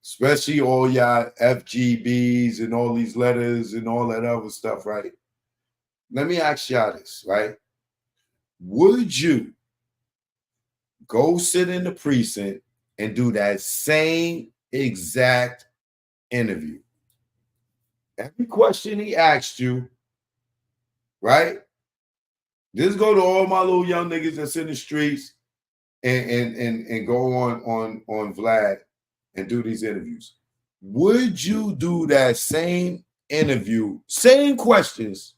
Speaker 4: especially all y'all FGBs and all these letters and all that other stuff, right? Let me ask y'all this, right? Would you go sit in the precinct and do that same exact interview? Every question he asked you, right? This go to all my little young niggas that's in the streets and go on Vlad and do these interviews. Would you do that same interview, same questions,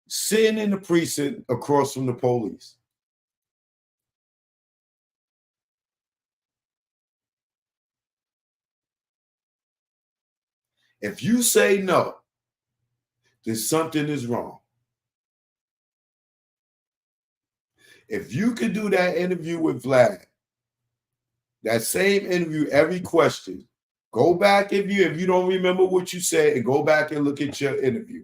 Speaker 4: sitting in the precinct across from the police? If you say no, then something is wrong. If you could do that interview with Vlad, that same interview, every question, go back if you don't remember what you said and go back and look at your interview.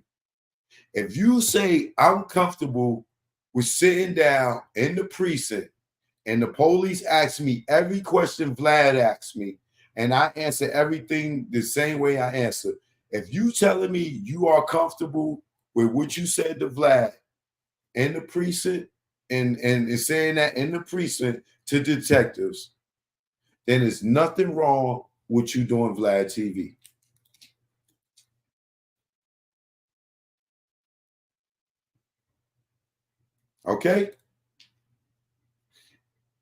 Speaker 4: If you say, I'm comfortable with sitting down in the precinct and the police ask me every question Vlad asked me, and I answer everything the same way I answer. If you telling me you are comfortable with what you said to Vlad in the precinct and saying that in the precinct to detectives, then there's nothing wrong with you doing Vlad TV. Okay?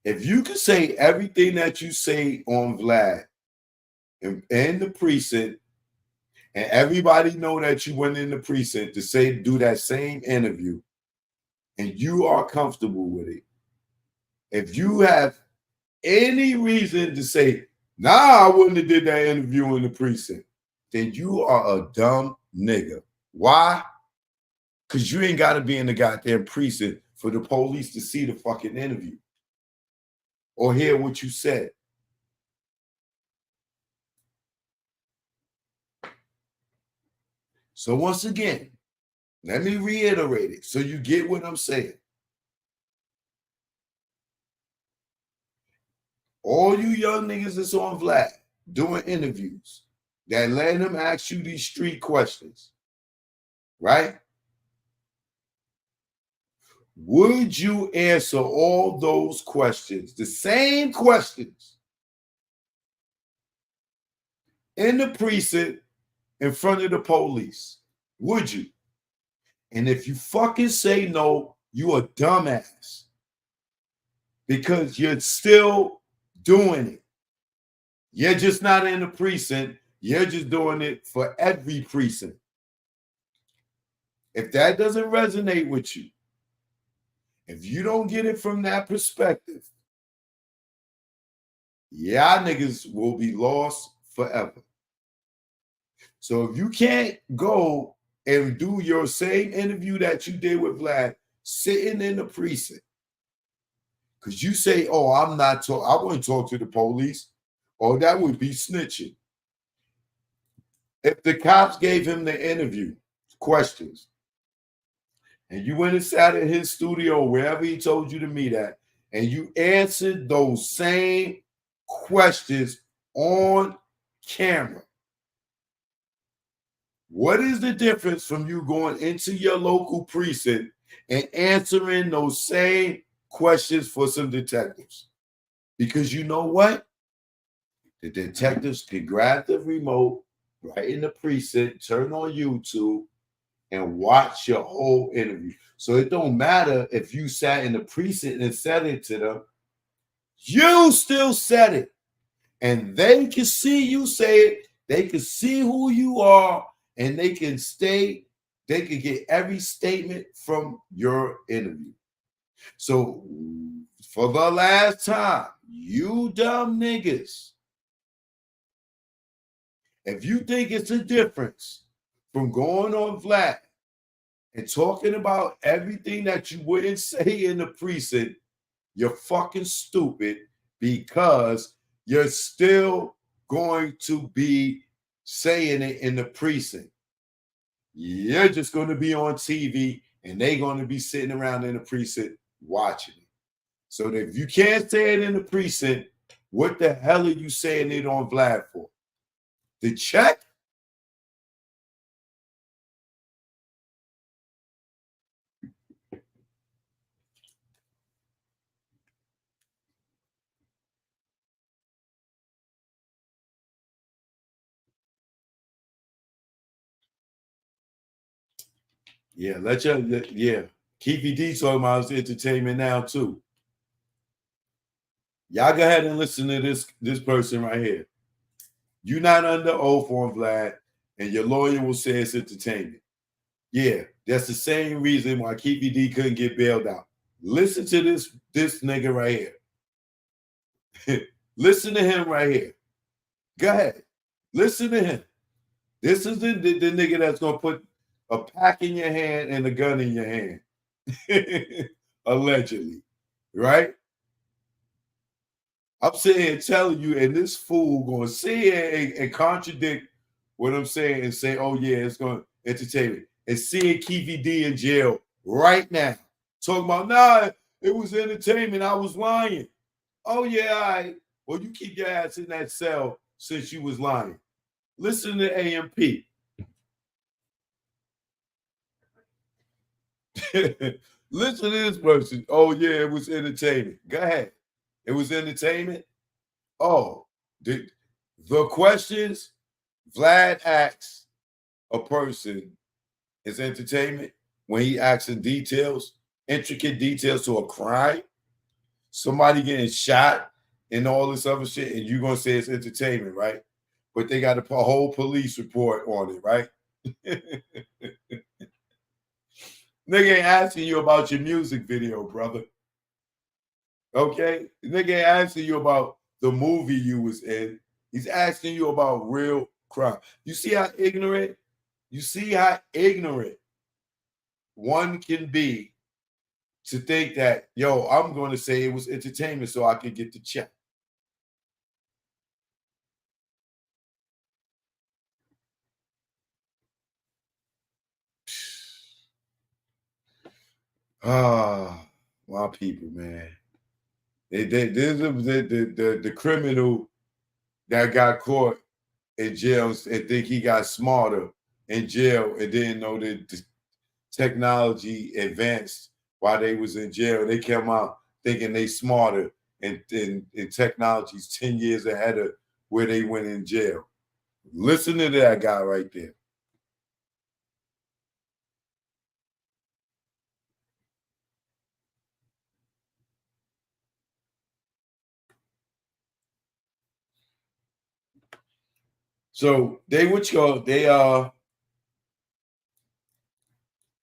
Speaker 4: If you can say everything that you say on Vlad in the precinct, and everybody know that you went in the precinct to say do that same interview, and you are comfortable with it, if you have any reason to say, nah, I wouldn't have did that interview in the precinct, then you are a dumb nigga. Why? Because you ain't got to be in the goddamn precinct for the police to see the fucking interview or hear what you said. So once again, let me reiterate it so you get what I'm saying. All you young niggas that's on Vlad doing interviews that letting them ask you these street questions, right? Would you answer all those questions, the same questions, in the precinct in front of the police? Would you? And if you fucking say no, you a dumbass. Because you're still doing it. You're just not in the precinct. You're just doing it for every precinct. If that doesn't resonate with you, if you don't get it from that perspective, y'all niggas will be lost forever. So if you can't go and do your same interview that you did with Vlad sitting in the precinct, because you say, oh, I wouldn't talk to the police, or that would be snitching. If the cops gave him the interview questions, and you went and sat in his studio, wherever he told you to meet at, and you answered those same questions on camera, what is the difference from you going into your local precinct and answering those same questions for some detectives? Because you know what? The detectives can grab the remote right in the precinct, turn on YouTube, and watch your whole interview. So it don't matter if you sat in the precinct and said it to them. You still said it. And they can see you say it. They can see who you are. And they can get every statement from your interview. So for the last time, you dumb niggas, if you think it's a difference from going on Vlad and talking about everything that you wouldn't say in the precinct, you're fucking stupid, because you're still going to be saying it in the precinct. You're just going to be on TV and they're going to be sitting around in the precinct watching it. So that if you can't say it in the precinct, what the hell are you saying it on Vlad for? The check? Yeah, Keefy D talking about entertainment now too. Y'all go ahead and listen to this person right here. You're not under oath on Vlad, and your lawyer will say it's entertainment. Yeah, that's the same reason why Keefy D couldn't get bailed out. Listen to this nigga right here. Listen to him right here. Go ahead. Listen to him. This is the nigga that's gonna put a pack in your hand and a gun in your hand. Allegedly. Right? I'm sitting here telling you, and this fool gonna sit here and contradict what I'm saying and say, oh yeah, it's gonna entertain me. And seeing Keefy D in jail right now. Talking about, nah, it was entertainment. I was lying. Oh yeah, all right. Well, you keep your ass in that cell since you was lying. Listen to AMP. Listen to this person. Oh yeah, it was entertainment. Go ahead. It was entertainment. Oh, the questions Vlad asks a person is entertainment when he asks in details, intricate details to a crime, somebody getting shot and all this other shit, and you're gonna say it's entertainment, right? But they got a whole police report on it, right? Nigga ain't asking you about your music video, brother. Okay? Nigga ain't asking you about the movie you was in. He's asking you about real crime. You see how ignorant? You see how ignorant one can be to think that, yo, I'm going to say it was entertainment so I could get the check. Ah, my people, man. There's the criminal that got caught in jail and think he got smarter in jail and didn't know that the technology advanced while they was in jail. They came out thinking they smarter and technology's 10 years ahead of where they went in jail. Listen to that guy right there. So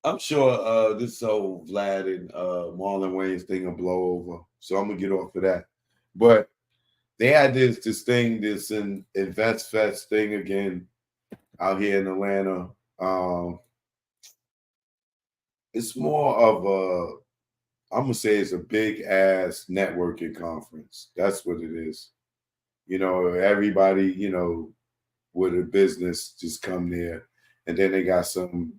Speaker 4: I'm sure this whole Vlad and Marlon Wayans thing will blow over. So I'm gonna get off of that. But they had this thing, this Investfest thing again out here in Atlanta. It's more of I'm gonna say it's a big ass networking conference. That's what it is. You know, everybody, you know, with a business just come there, and then they got some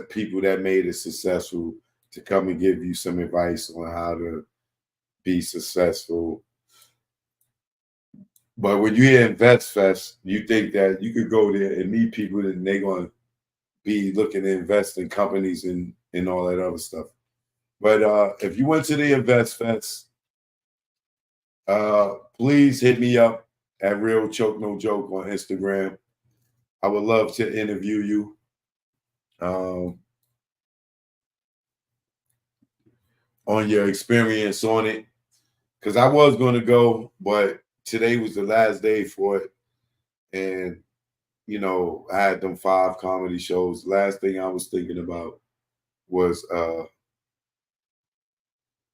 Speaker 4: people that made it successful to come and give you some advice on how to be successful. But when you hear InvestFest, you think that you could go there and meet people and they're going to be looking to invest in companies and all that other stuff. But if you went to the InvestFest, please hit me up at Real Choke No Joke on Instagram. I would love to interview you. On your experience on it, because I was going to go, but today was the last day for it, and you know I had them 5 comedy shows. Last thing I was thinking about was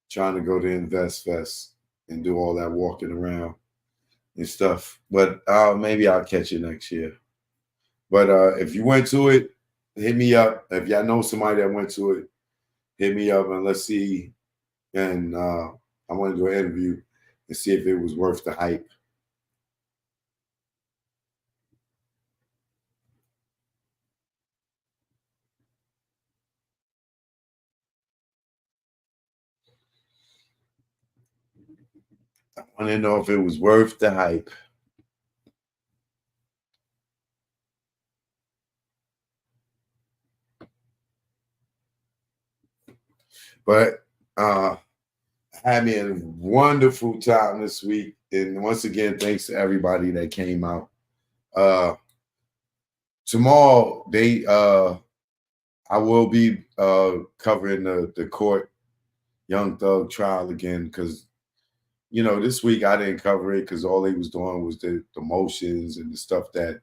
Speaker 4: trying to go to InvestFest and do all that walking around and stuff. But maybe I'll catch you next year. But if you went to it, hit me up. If y'all know somebody that went to it, hit me up and let's see. And I want to do an interview and see if it was worth the hype. I want to know if it was worth the hype. But I had me a wonderful time this week. And once again, thanks to everybody that came out. Tomorrow, I will be covering the court Young Thug trial again because, you know, this week I didn't cover it because all they was doing was the motions and the stuff that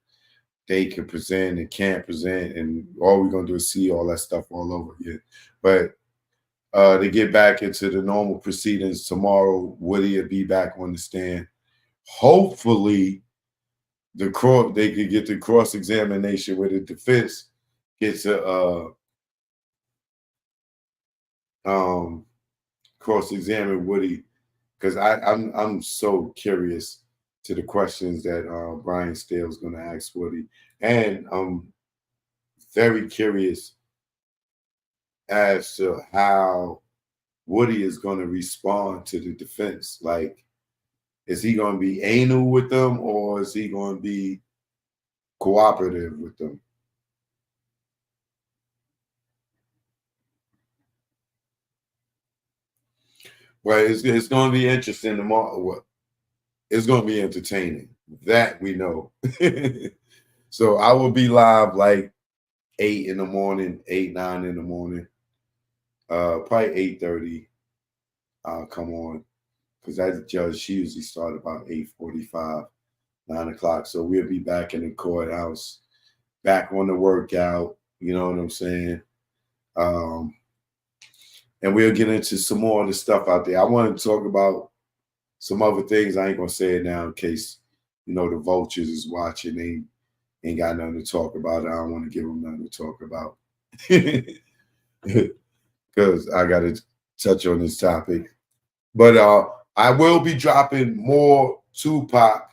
Speaker 4: they can present and can't present. And all we're going to do is see all that stuff all over again. But to get back into the normal proceedings tomorrow, Woody will be back on the stand. Hopefully, they could get the cross-examination where the defense gets a cross-examine Woody, because I'm so curious to the questions that Brian Stale's going to ask Woody, and I'm very curious as to how Woody is going to respond to the defense. Like, is he going to be anal with them or is he going to be cooperative with them? But it's going to be interesting tomorrow. It's going to be entertaining. That we know. So I will be live like 8 in the morning, 8, 9 in the morning. Probably 8:30. I'll come on because that judge, she usually start about 8:45, 9 o'clock. So we'll be back in the courthouse, back on the workout. You know what I'm saying? And we'll get into some more of the stuff out there. I want to talk about some other things. I ain't gonna say it now in case, you know, the vultures is watching. They ain't got nothing to talk about. I don't want to give them nothing to talk about. Because I got to touch on this topic. But I will be dropping more Tupac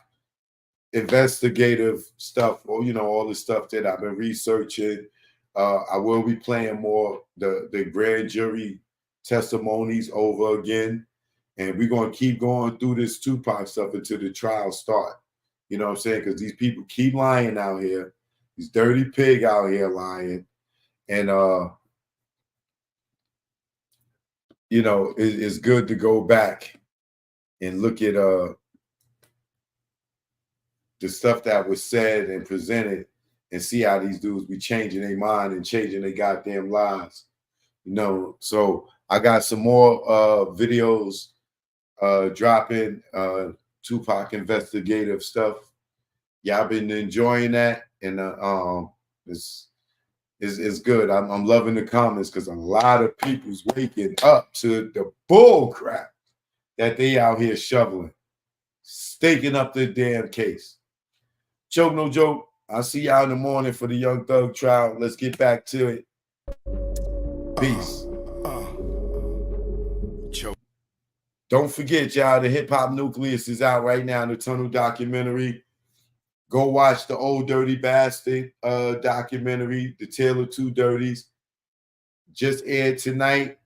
Speaker 4: investigative stuff, or, you know, all the stuff that I've been researching. I will be playing more the grand jury testimonies over again. And we're going to keep going through this Tupac stuff until the trials start. You know what I'm saying? Because these people keep lying out here. These dirty pig out here lying. And, you know, it's good to go back and look at the stuff that was said and presented and see how these dudes be changing their mind and changing their goddamn lives. You know, so I got some more videos dropping, Tupac investigative stuff. Y'all been enjoying that, and it's good. I'm loving the comments because a lot of people's waking up to the bull crap that they out here shoveling, staking up the damn case. Joke, no joke. I'll see y'all in the morning for the Young Thug trial. Let's get back to it. Peace. Don't forget, y'all, the Hip Hop Nucleus is out right now in the Tunnel documentary. Go watch the Old Dirty Bastard documentary, The Tale of Two Dirties. Just aired tonight.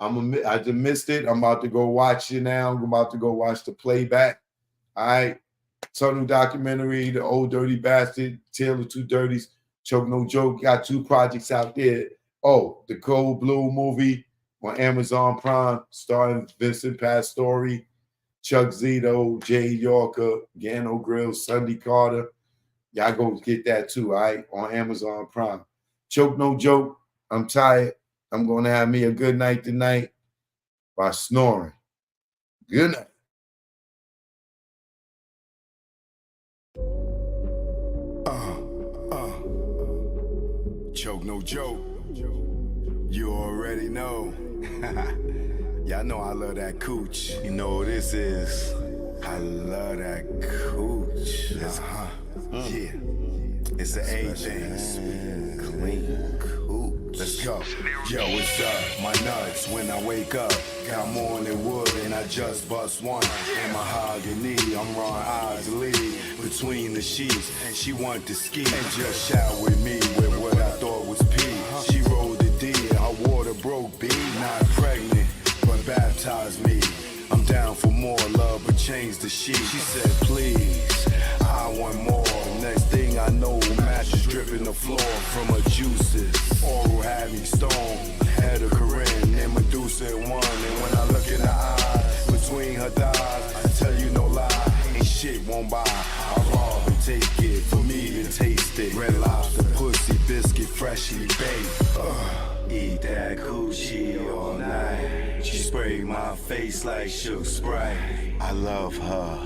Speaker 4: I just missed it. I'm about to go watch it now. I'm about to go watch the playback. All right. Tunnel documentary, The Old Dirty Bastard, Tale of Two Dirties. Choke No Joke. Got 2 projects out there. Oh, the Cold Blue movie on Amazon Prime, starring Vincent Pastore, Chuck Zito, Jay Yorker, Gano Grill, Sunday Carter. Y'all go get that too, all right, on Amazon Prime. Choke No Joke. I'm tired. I'm going to have me a good night tonight by snoring. Good night.
Speaker 2: Choke no joke. You already know. Y'all know I love that cooch. You know what this is. I love that cooch. Yeah. It's the A thing. Clean cooch. Let's go. Yo, what's up? My nuts when I wake up. Got more than wood and I just bust one. And mahogany, I'm Ron Osley. Between the sheets, and she want to ski. And just shout with me with what I thought was pee. She rolled the D, her water broke B. Not pregnant, but baptized me. I'm down for more love, but change the sheet. She said, please, I want more. Next thing I know, mattress dripping the floor from her juices. Oral had me stoned, had a Corinne and Medusa in one. And when I look in her eye, between her thighs, I tell you no lie, ain't shit won't buy. I rob and take it, for me to taste it. Red Lobster, pussy, biscuit, freshly baked. Eat that coochie all night. She sprayed my face like Shook Sprite. I love her.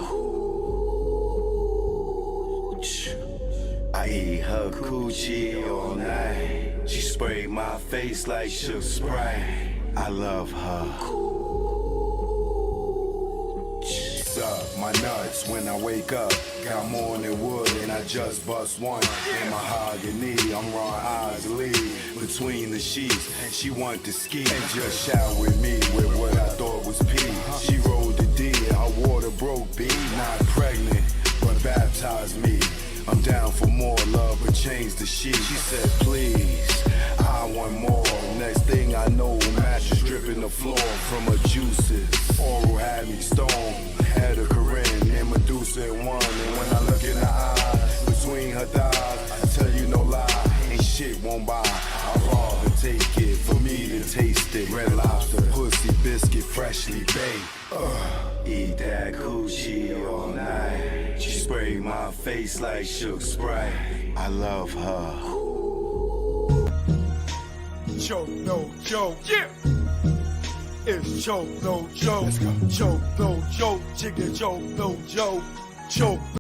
Speaker 2: I eat her coochie all night. She sprayed my face like Shook Sprite. I love her. Up my nuts when I wake up. Got more than wood and I just bust one. And mahogany, I'm Ron Osley. Between the sheets, and she want to ski. And just shout with me with what I thought was pee. She rolled the D, her water broke B. Not pregnant, but baptized me. I'm down for more love, but change the sheet. She said, please, I want more. Next thing I know, mattress dripping the floor from her juices. Oral had me stoned, had a Corinne and Medusa in one. And when I look in her eye, between her thighs, I tell you no lie, ain't shit won't buy. I rob and take it, for me to taste it. Red Lobster, pussy, biscuit, freshly baked. Eat that coochie all night. She sprayed my face like Shook Sprite. I love her.
Speaker 1: Choke no joke. Yeah. It's choke no joke. Let's go. Choke no joke. Chicken choke no joke. Choke.